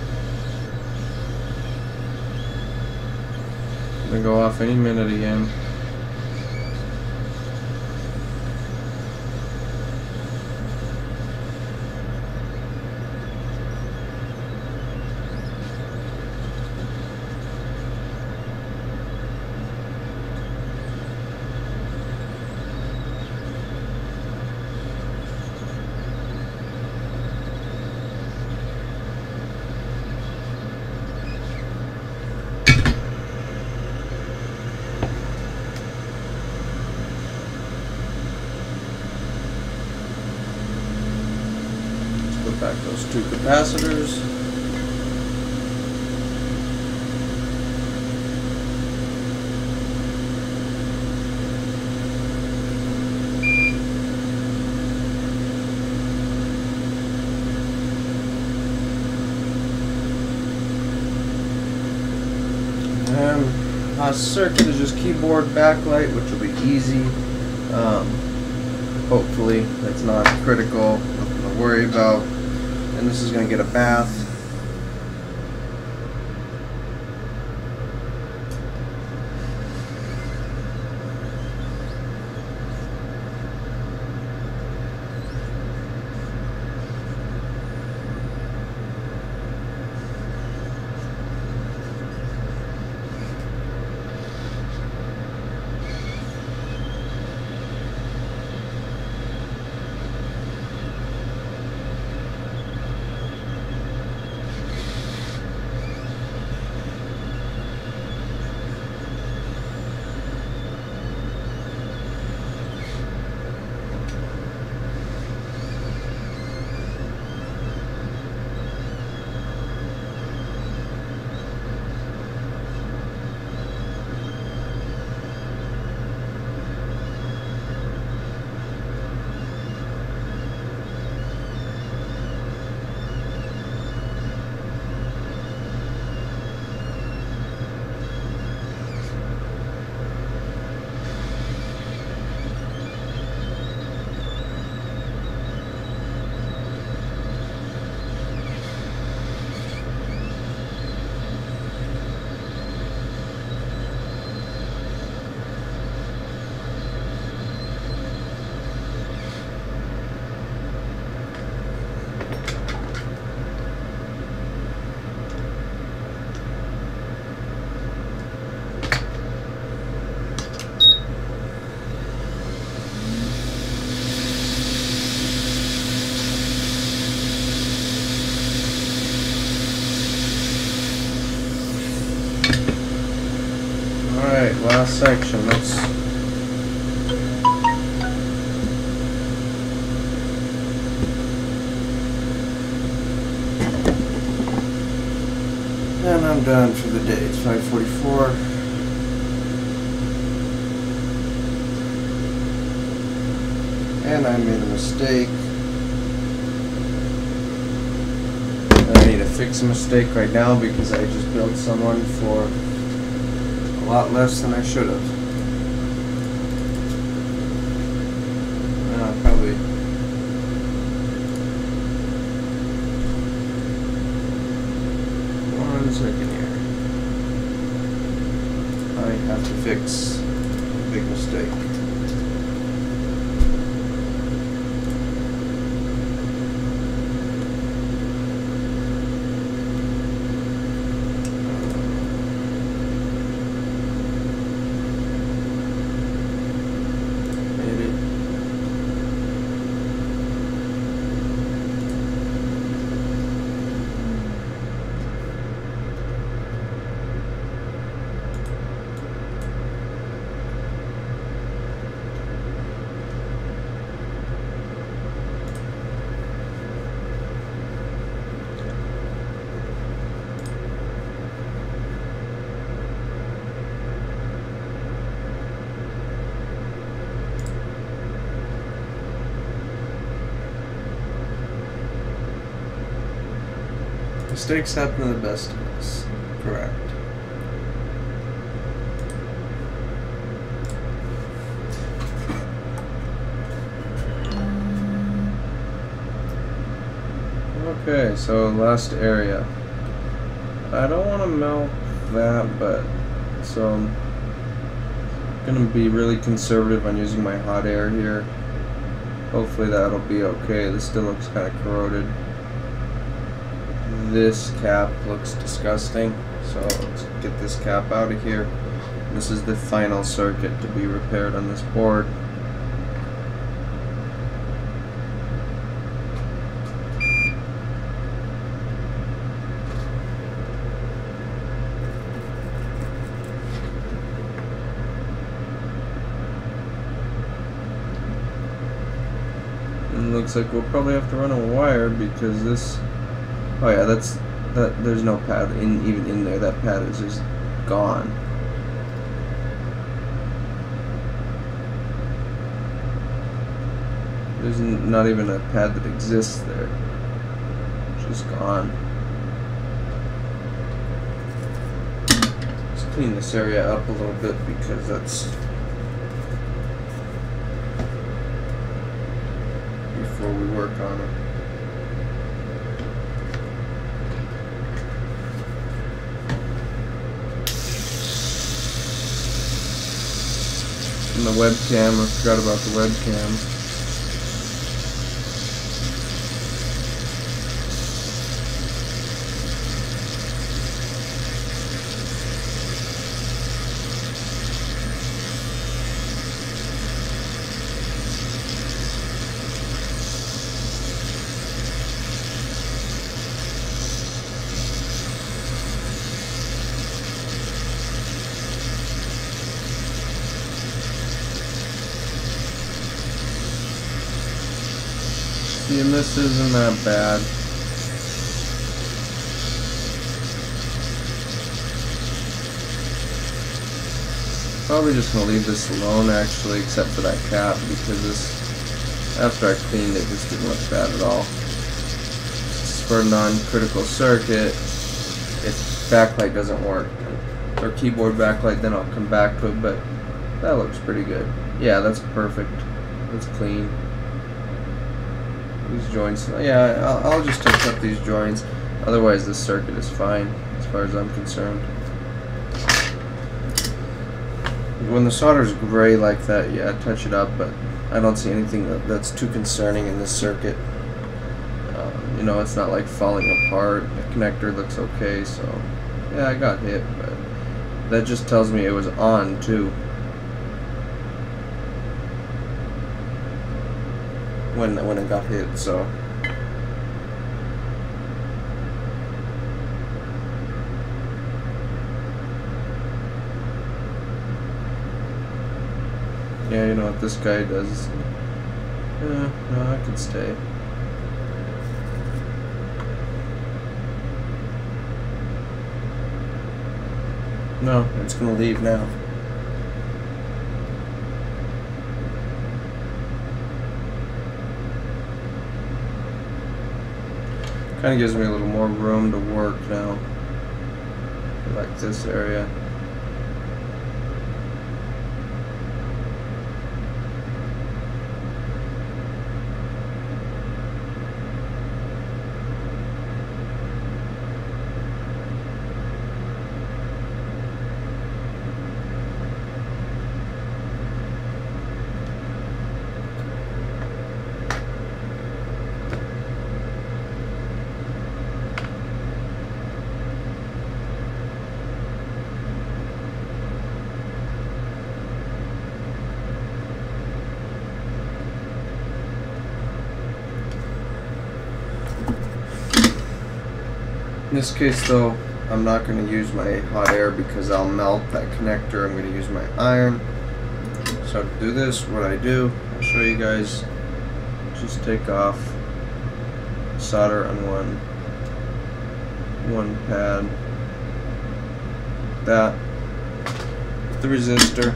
It's gonna go off any minute again. Back those two capacitors. And last circuit is just keyboard backlight, which will be easy. Hopefully that's not critical, nothing to worry about. And this is going to get a bath. last section. And I'm done for the day. It's 5:44. And I made a mistake. I need to fix a mistake right now because I just built someone for a lot less than I should have. Probably. One second here. I have to fix a big mistake. Mistakes happen to the best of us. Correct. Okay, so last area. I don't want to melt that, but so I'm gonna be really conservative on using my hot air here. Hopefully that'll be okay. This still looks kind of corroded. This cap looks disgusting, so let's get this cap out of here. This is the final circuit to be repaired on this board. And it looks like we'll probably have to run a wire because this. Oh yeah, there's no pad even in there. That pad is just gone. There's not even a pad that exists there. It's just gone. Let's clean this area up a little bit because that's before we work on it. And the webcam, I forgot about the webcam. See, and this isn't that bad. Probably just gonna leave this alone actually, except for that cap, because this, after I cleaned it, this didn't look bad at all. This is for a non-critical circuit. If backlight doesn't work, or keyboard backlight, then I'll come back to it, but that looks pretty good. Yeah, that's perfect. That's clean. These joints, yeah, I'll just touch up these joints. Otherwise, this circuit is fine, as far as I'm concerned. When the solder's gray like that, yeah, touch it up, but I don't see anything that's too concerning in this circuit. You know, it's not like falling apart. The connector looks okay, so yeah, I got hit, but that just tells me it was on too. When it got hit, so Yeah, you know what this guy does. No, I could stay. No, it's gonna leave now. Kind of gives me a little more room to work now. I like this area. In this case though, I'm not going to use my hot air because I'll melt that connector. I'm going to use my iron. So to do this, what I do, I'll show you guys, just take off, solder on one pad, that, the resistor,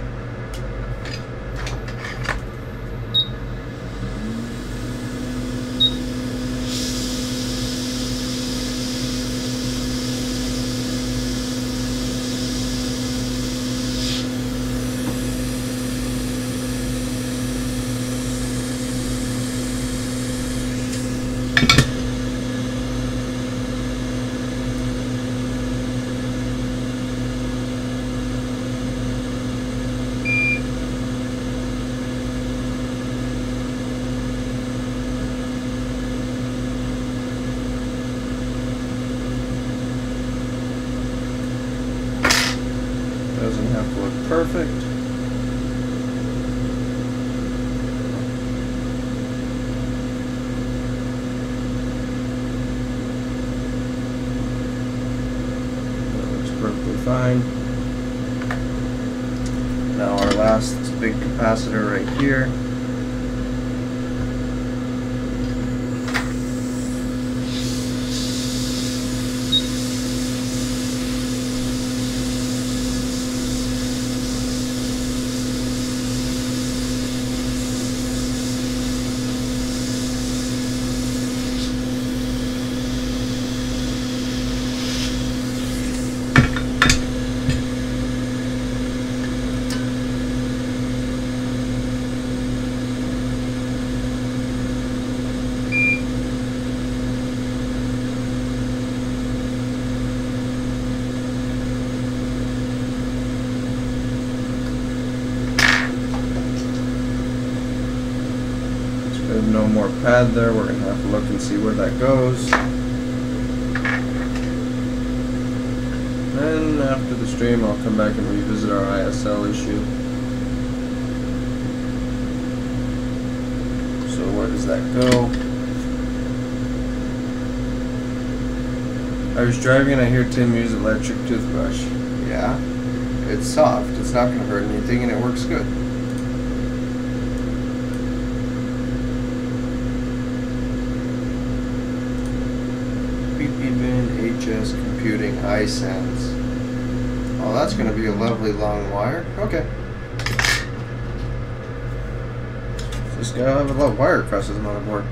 doesn't have to look perfect. That looks perfectly fine. Now our last big capacitor right here. No more pad there. We're going to have to look and see where that goes. Then after the stream I'll come back and revisit our ISL issue. So where does that go? I was driving and I hear Tim use electric toothbrush. Yeah, it's soft. It's not going to hurt anything and it works good. HS Computing iSense. Oh, that's going to be a lovely long wire. Okay. This guy will have a lot of wire across his motherboard.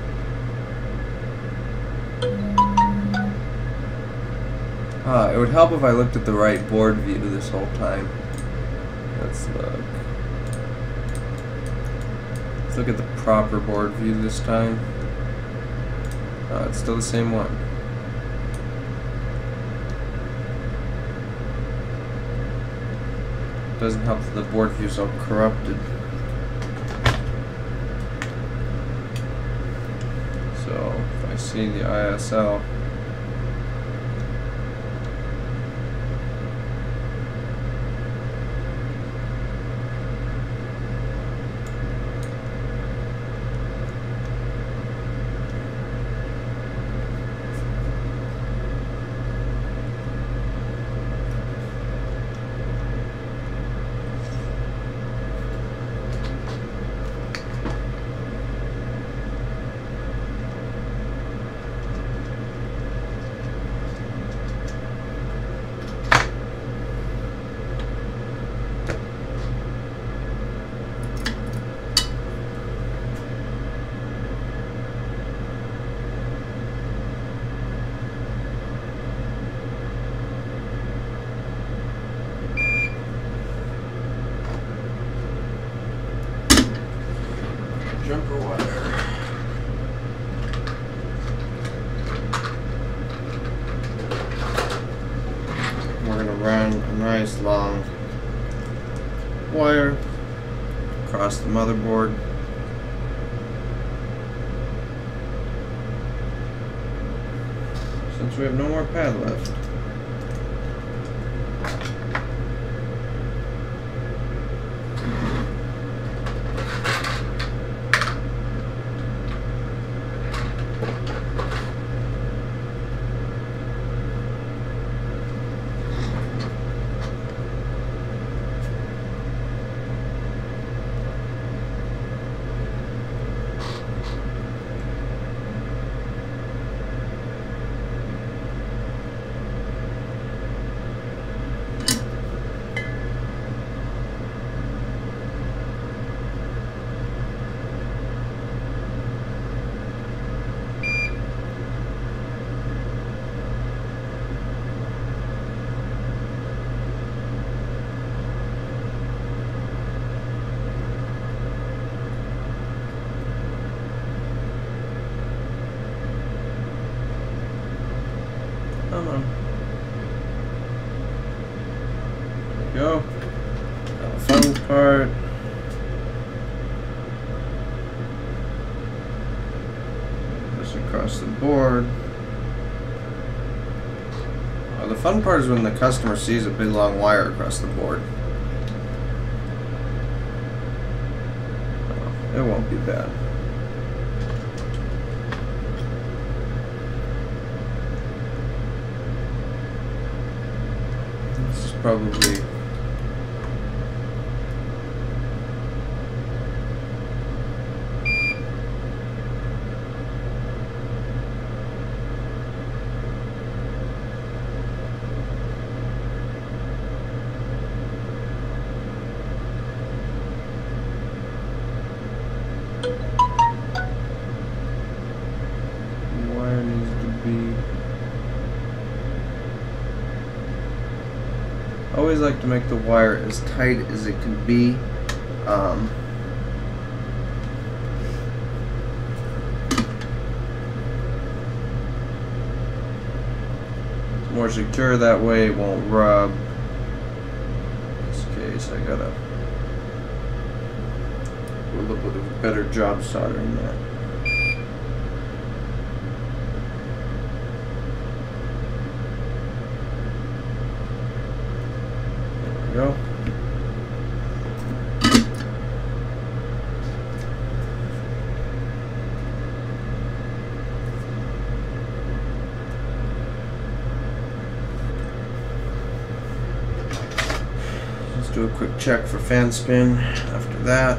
It would help if I looked at the right board view this whole time. Let's look. Let's look at the proper board view this time. It's still the same one. Doesn't help that the board view is all corrupted. So if I see the ISL, jumper wire. We're gonna run a nice long wire across the motherboard. Since we have no more pad left. Come on. There we go. Got the fun part. This across the board. The fun part is when the customer sees a big long wire across the board. It won't be bad. This is probably wire needs to be. I always like to make the wire as tight as it can be. It's more secure that way, it won't rub. In this case, I gotta do a little bit of a better job soldering that. Go. Let's do a quick check for fan spin after that.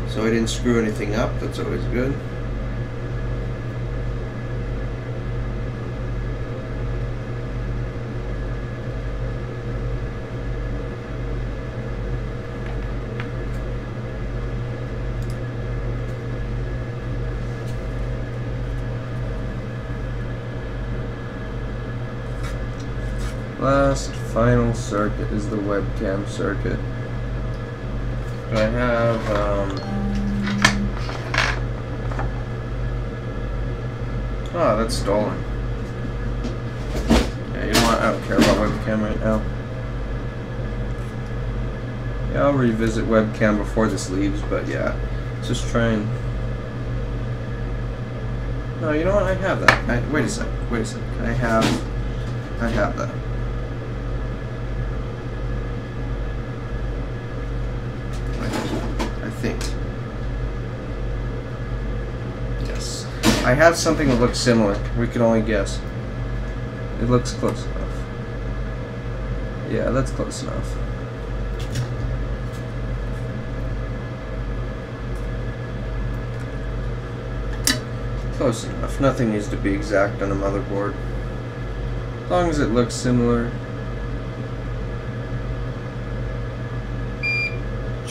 So I didn't screw anything up, that's always good. Last final circuit is the webcam circuit. I have oh, that's stolen. Yeah, you know what? I don't care about webcam right now. Yeah, I'll revisit webcam before this leaves, but yeah, let's just try and. No, you know what? I have that. Wait a sec. Wait a sec. I have that. I think. Yes. I have something that looks similar. We can only guess. It looks close enough. Yeah, that's close enough. Close enough. Nothing needs to be exact on a motherboard. As long as it looks similar.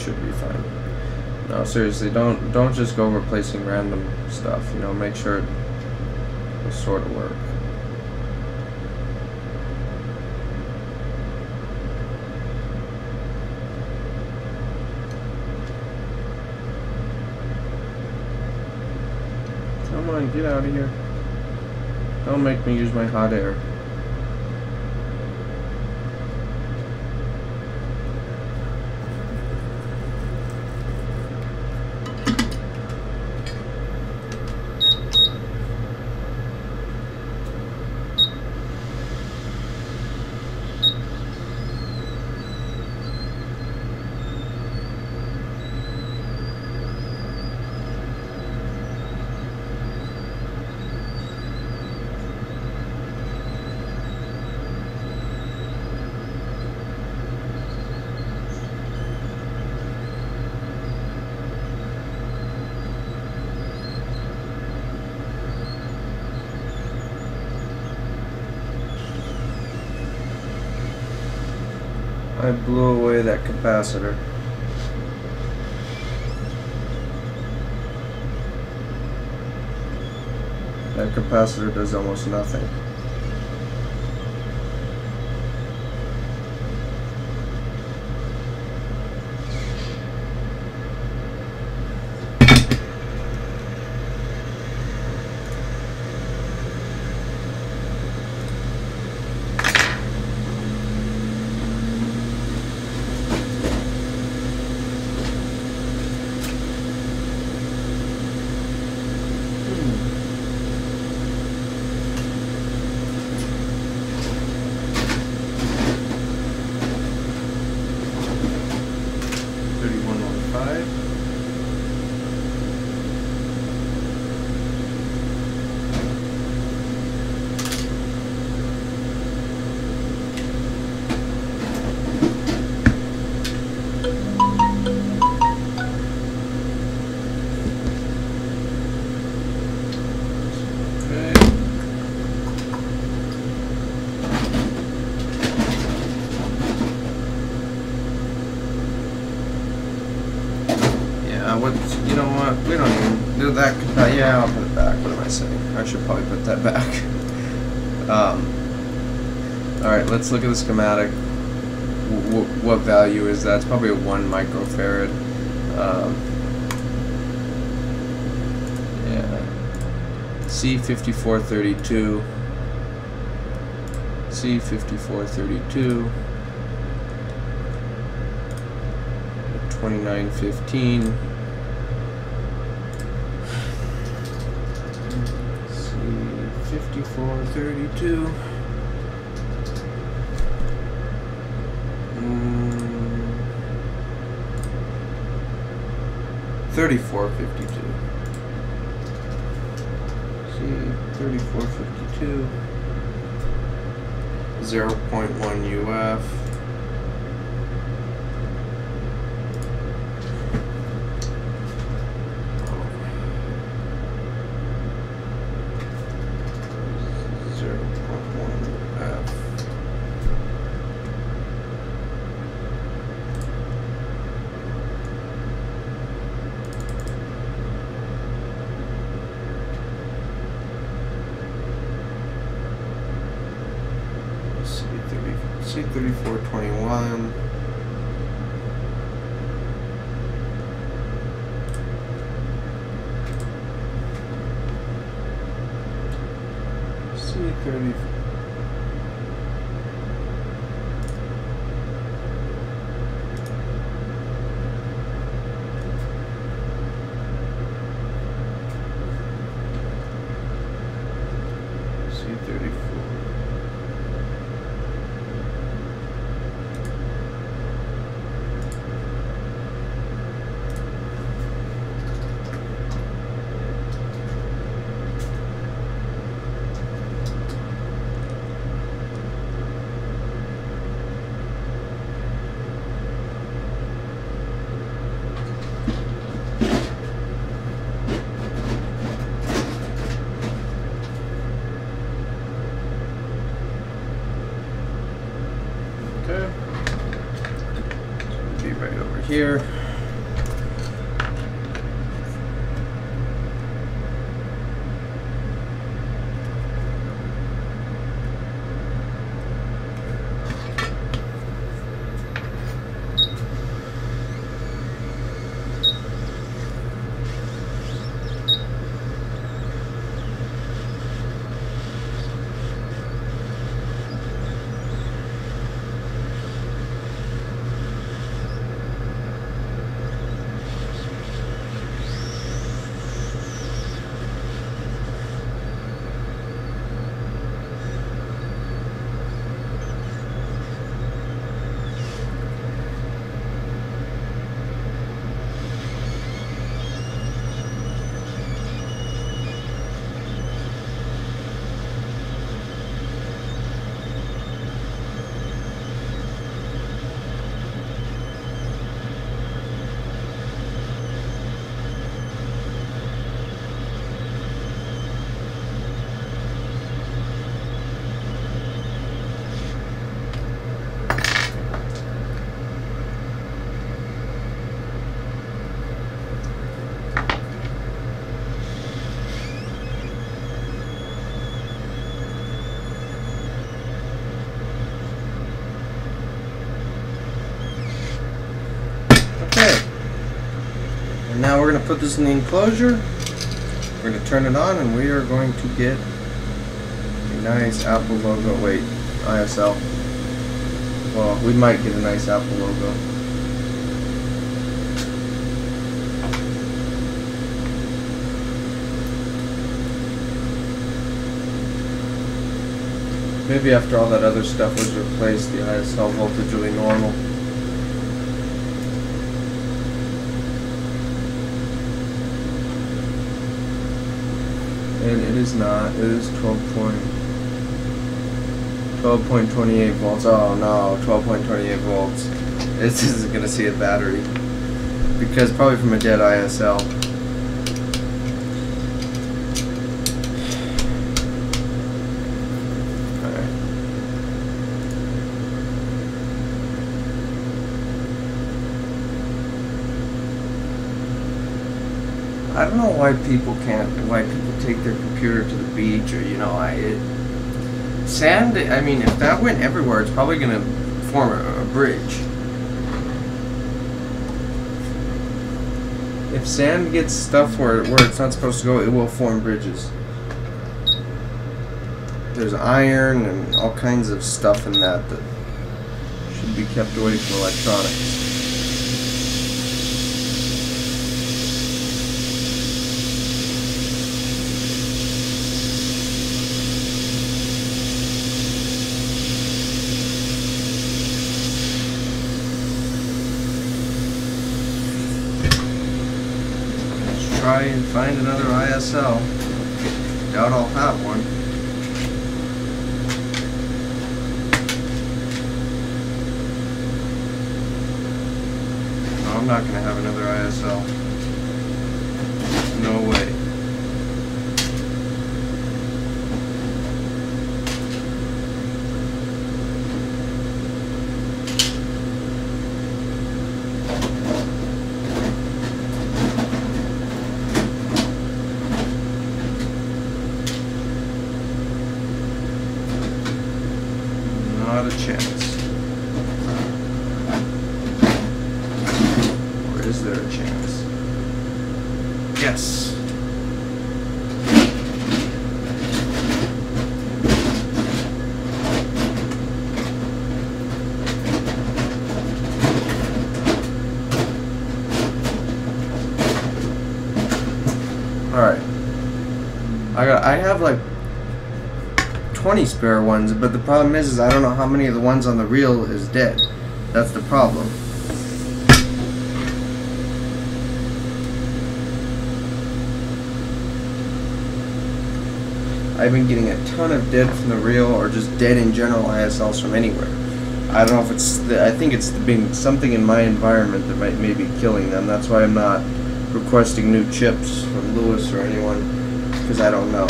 should be fine. No, seriously, don't just go replacing random stuff. You know, make sure it will sort of work. Come on, get out of here. Don't make me use my hot air. I blew away that capacitor. That capacitor does almost nothing. You know what? We don't even do that. Yeah, I'll put it back. What am I saying? I should probably put that back. Alright, let's look at the schematic. What value is that? It's probably a 1 microfarad. Yeah. C5432. C5432. 2915. C5432. 3452. C3452. 0.1 UF. C3421. C30. Here. And now we're going to put this in the enclosure. We're going to turn it on, and we are going to get a nice Apple logo. Wait, ISL. Well, we might get a nice Apple logo. Maybe after all that other stuff was replaced, the ISL voltage will be normal. And it is not. It is 12.28 volts. Oh no, 12.28 volts. This isn't going to see a battery. Because probably from a dead ISL. I don't know why people take their computer to the beach, or sand. I mean, if that went everywhere, it's probably going to form a bridge. If sand gets stuff where it's not supposed to go, it will form bridges. There's iron and all kinds of stuff in that should be kept away from electronics. Try and find another ISL. Doubt I'll have one. No, I'm not going to have another ISL. No way. Not a chance. Or is there a chance? Yes. Alright. I have like 20 spare ones, but the problem is I don't know how many of the ones on the reel is dead. That's the problem. I've been getting a ton of dead from the reel, or just dead in general ISLs from anywhere. I don't know if it's I think it's being something in my environment that may be killing them. That's why I'm not requesting new chips from Lewis or anyone, because I don't know.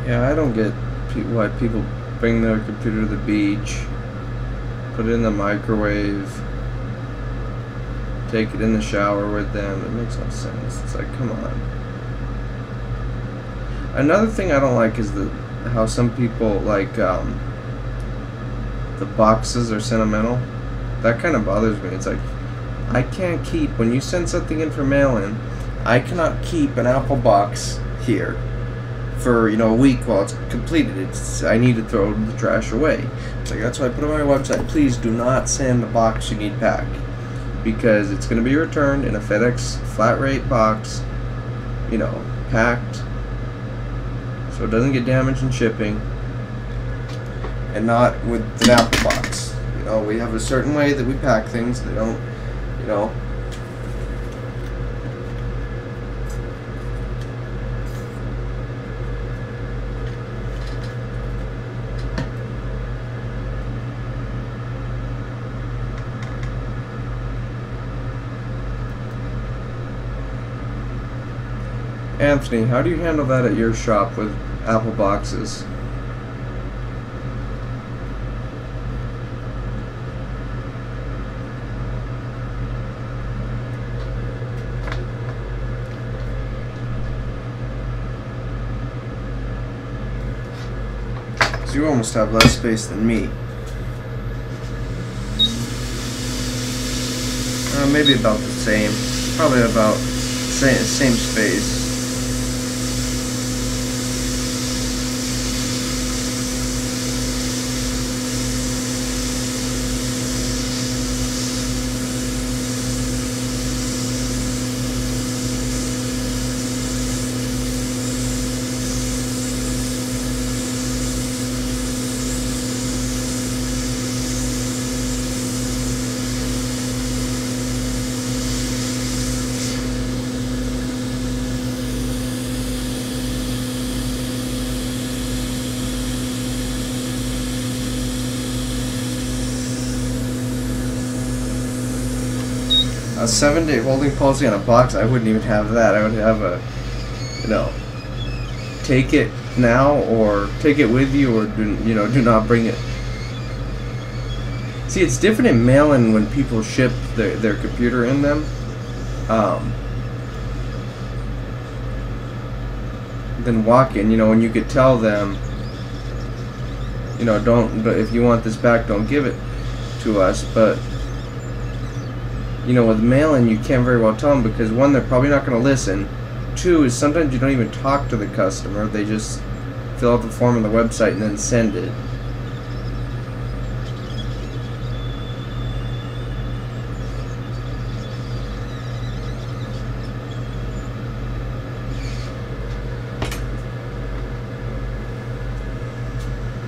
Yeah, I don't get why people bring their computer to the beach, put it in the microwave, take it in the shower with them. It makes no sense. It's like, come on. Another thing I don't like is how some people like the boxes are sentimental. That kind of bothers me. It's like, I can't keep, when you send something in for mail-in, I cannot keep an Apple box here for a week while it's completed. I need to throw the trash away. It's like, that's why I put on my website, please do not send the box you need packed, because it's going to be returned in a FedEx flat rate box, packed, so it doesn't get damaged in shipping, and not with an Apple box. We have a certain way that we pack things. They don't you know. Anthony, how do you handle that at your shop with Apple boxes? So you almost have less space than me. Maybe about the same. Probably about same space. A 7-day holding policy on a box, I wouldn't even have that. I would have a, you know, take it now or take it with you, or do not bring it. See, it's different in mail-in when people ship their computer in them. Than walk-in, when you could tell them, but if you want this back, don't give it to us. But with mail-in, you can't very well tell them, because one, they're probably not going to listen. Two is sometimes you don't even talk to the customer. They just fill out the form on the website and then send it.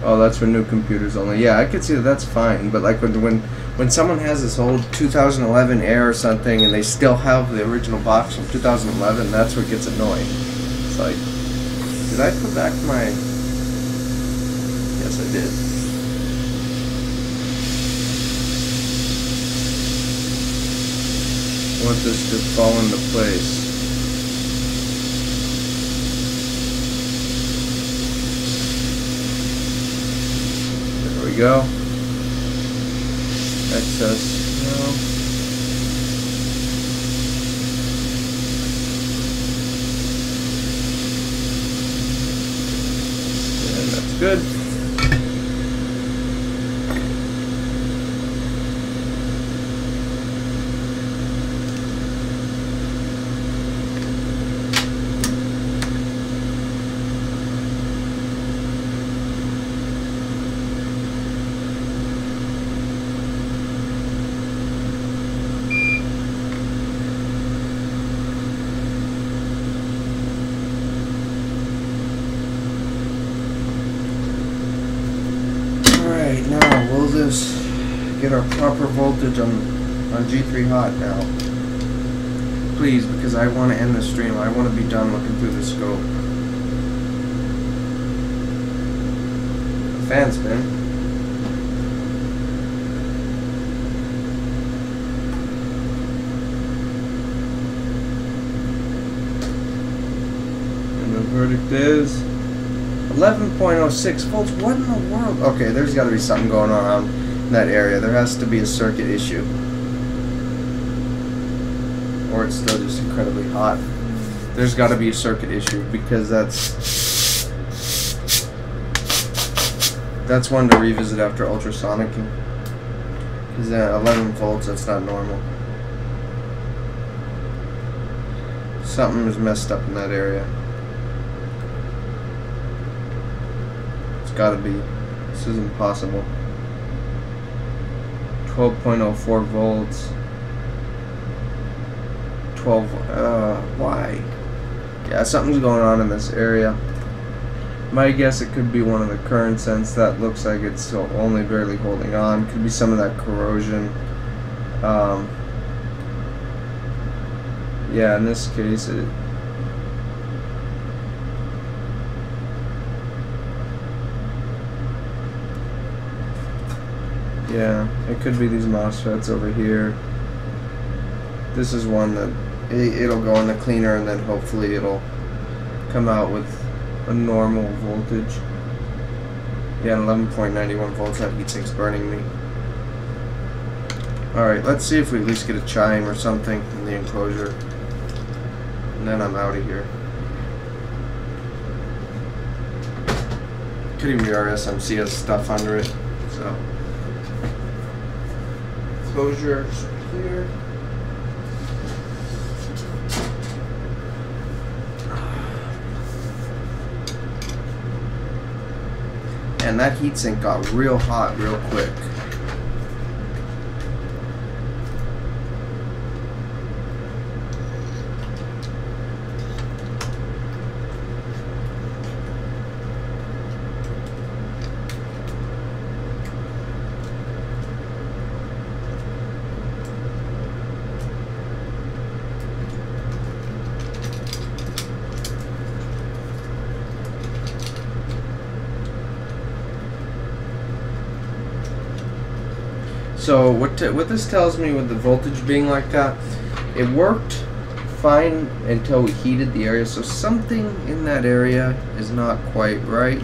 Oh, that's for new computers only. Yeah, I could see that's fine. But like when someone has this old 2011 Air or something and they still have the original box from 2011, that's what gets annoying. It's like, did I put back my... Yes, I did. I want this to fall into place. There we go. Excess, no. And that's good. Now, will this get our proper voltage on G3 hot now? Please, because I want to end the stream. I want to be done looking through the scope. Fan spin. And the verdict is 11.06 volts. What in the world? Okay, there's got to be something going on in that area. There has to be a circuit issue. Or it's still just incredibly hot. There's got to be a circuit issue, because that's one to revisit after ultrasonic. Because 11 volts, that's not normal. Something is messed up in that area. Gotta be. This is impossible. 12.04 volts. 12. Why? Yeah, something's going on in this area. My guess, it could be one of the current sense. That looks like it's only barely holding on. Could be some of that corrosion. Yeah, in this case it. Yeah, it could be these MOSFETs over here. This is one that it'll go in the cleaner and then hopefully it'll come out with a normal voltage. Yeah, 11.91 volts, that heatsink's burning me. Alright, let's see if we at least get a chime or something in the enclosure. And then I'm out of here. Could even be RSMC has stuff under it, so. Closures here. And that heatsink got real hot real quick. So what this tells me with the voltage being like that, it worked fine until we heated the area. So something in that area is not quite right.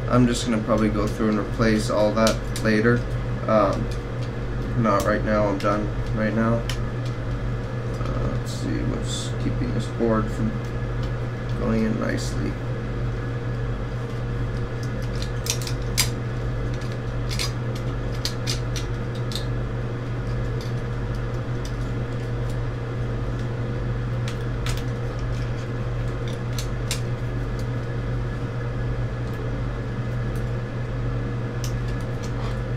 I'm just gonna probably go through and replace all that later. Not right now. I'm done right now. Let's see what's keeping this board from going in nicely.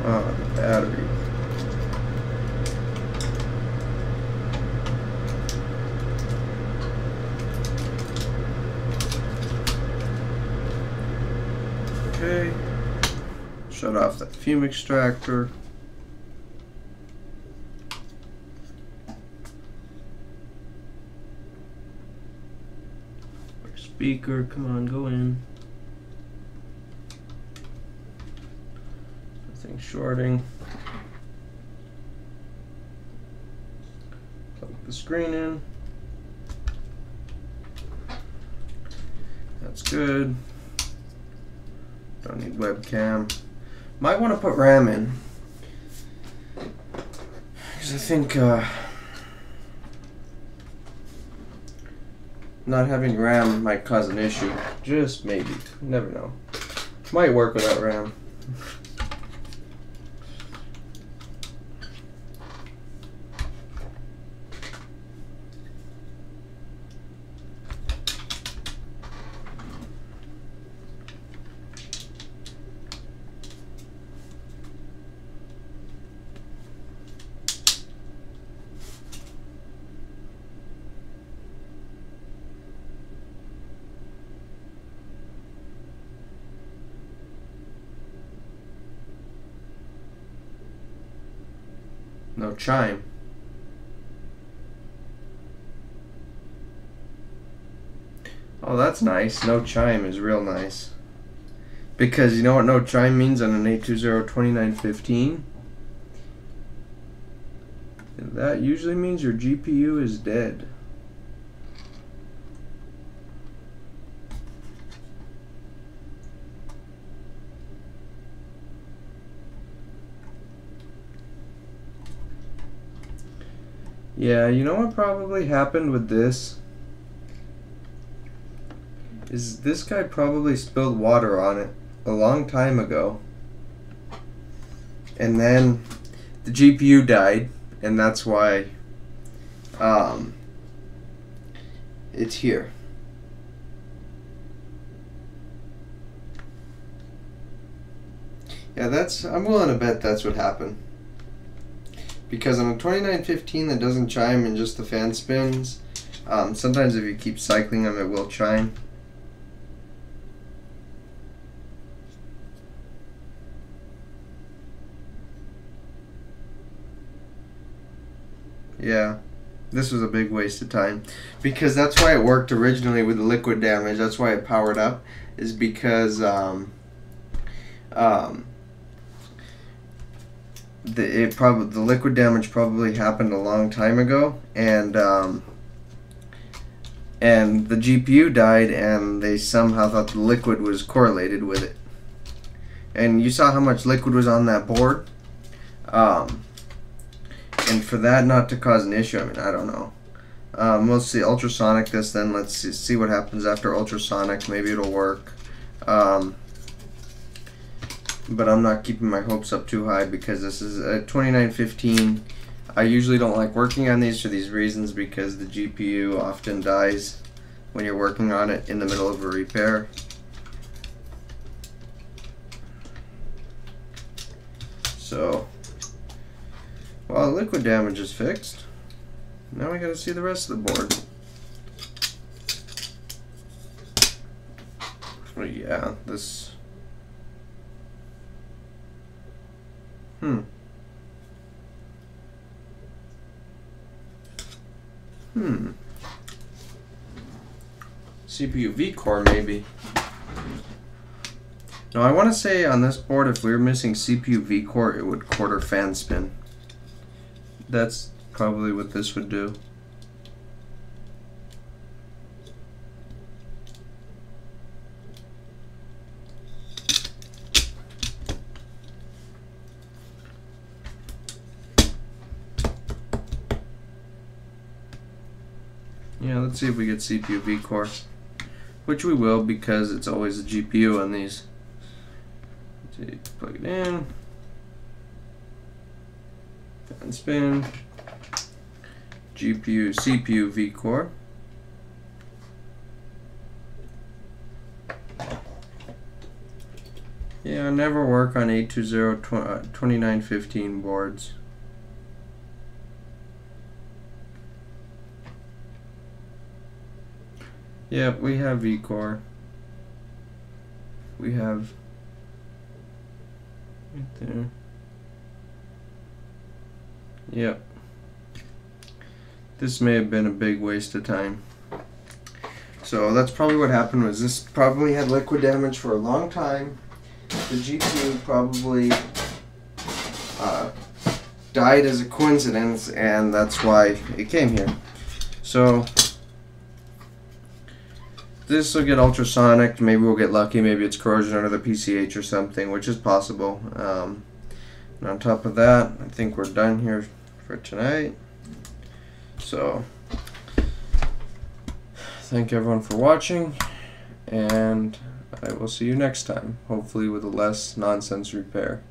The battery. Okay. Shut off that fume extractor. Speaker, come on, go in. Shorting. Plug the screen in. That's good. Don't need webcam. Might want to put RAM in, because I think not having RAM might cause an issue. Just maybe. Never know. Might work without RAM. No chime. Oh, that's nice. No chime is real nice. Because you know what no chime means on an 820-2915? That usually means your GPU is dead. Yeah, you know what probably happened with this? Is this guy probably spilled water on it a long time ago. And then the GPU died, and that's why it's here. Yeah, I'm willing to bet that's what happened. Because on a 2915 that doesn't chime and just the fan spins, sometimes if you keep cycling them it will chime. Yeah. This was a big waste of time, because that's why it worked originally with the liquid damage. That's why it powered up, is because the liquid damage probably happened a long time ago, and the GPU died, and they somehow thought the liquid was correlated with it. And you saw how much liquid was on that board. And for that not to cause an issue, I mean, I don't know. We'll see. Ultrasonic this, then let's see what happens after ultrasonic. Maybe it'll work. But I'm not keeping my hopes up too high, because this is a 2915. I usually don't like working on these for these reasons, because the GPU often dies when you're working on it in the middle of a repair. So, well, liquid damage is fixed. Now we gotta see the rest of the board. Oh yeah, this... CPU V-core maybe. No, I want to say on this board, if we were missing CPU V-core, it would quarter fan spin. That's probably what this would do. Yeah, let's see if we get CPU V-core, which we will, because it's always a GPU on these. Let's see, plug it in, fan spin, GPU, CPU V-core. Yeah, I never work on 820-2915 boards. Yep, we have V-core. We have right there. Yep. This may have been a big waste of time. So that's probably what happened, was this probably had liquid damage for a long time. The GPU probably died as a coincidence, and that's why it came here. So this will get ultrasonic. Maybe we'll get lucky. Maybe it's corrosion under the PCH or something, which is possible. And on top of that, I think we're done here for tonight. So thank everyone for watching, and I will see you next time, hopefully with a less nonsense repair.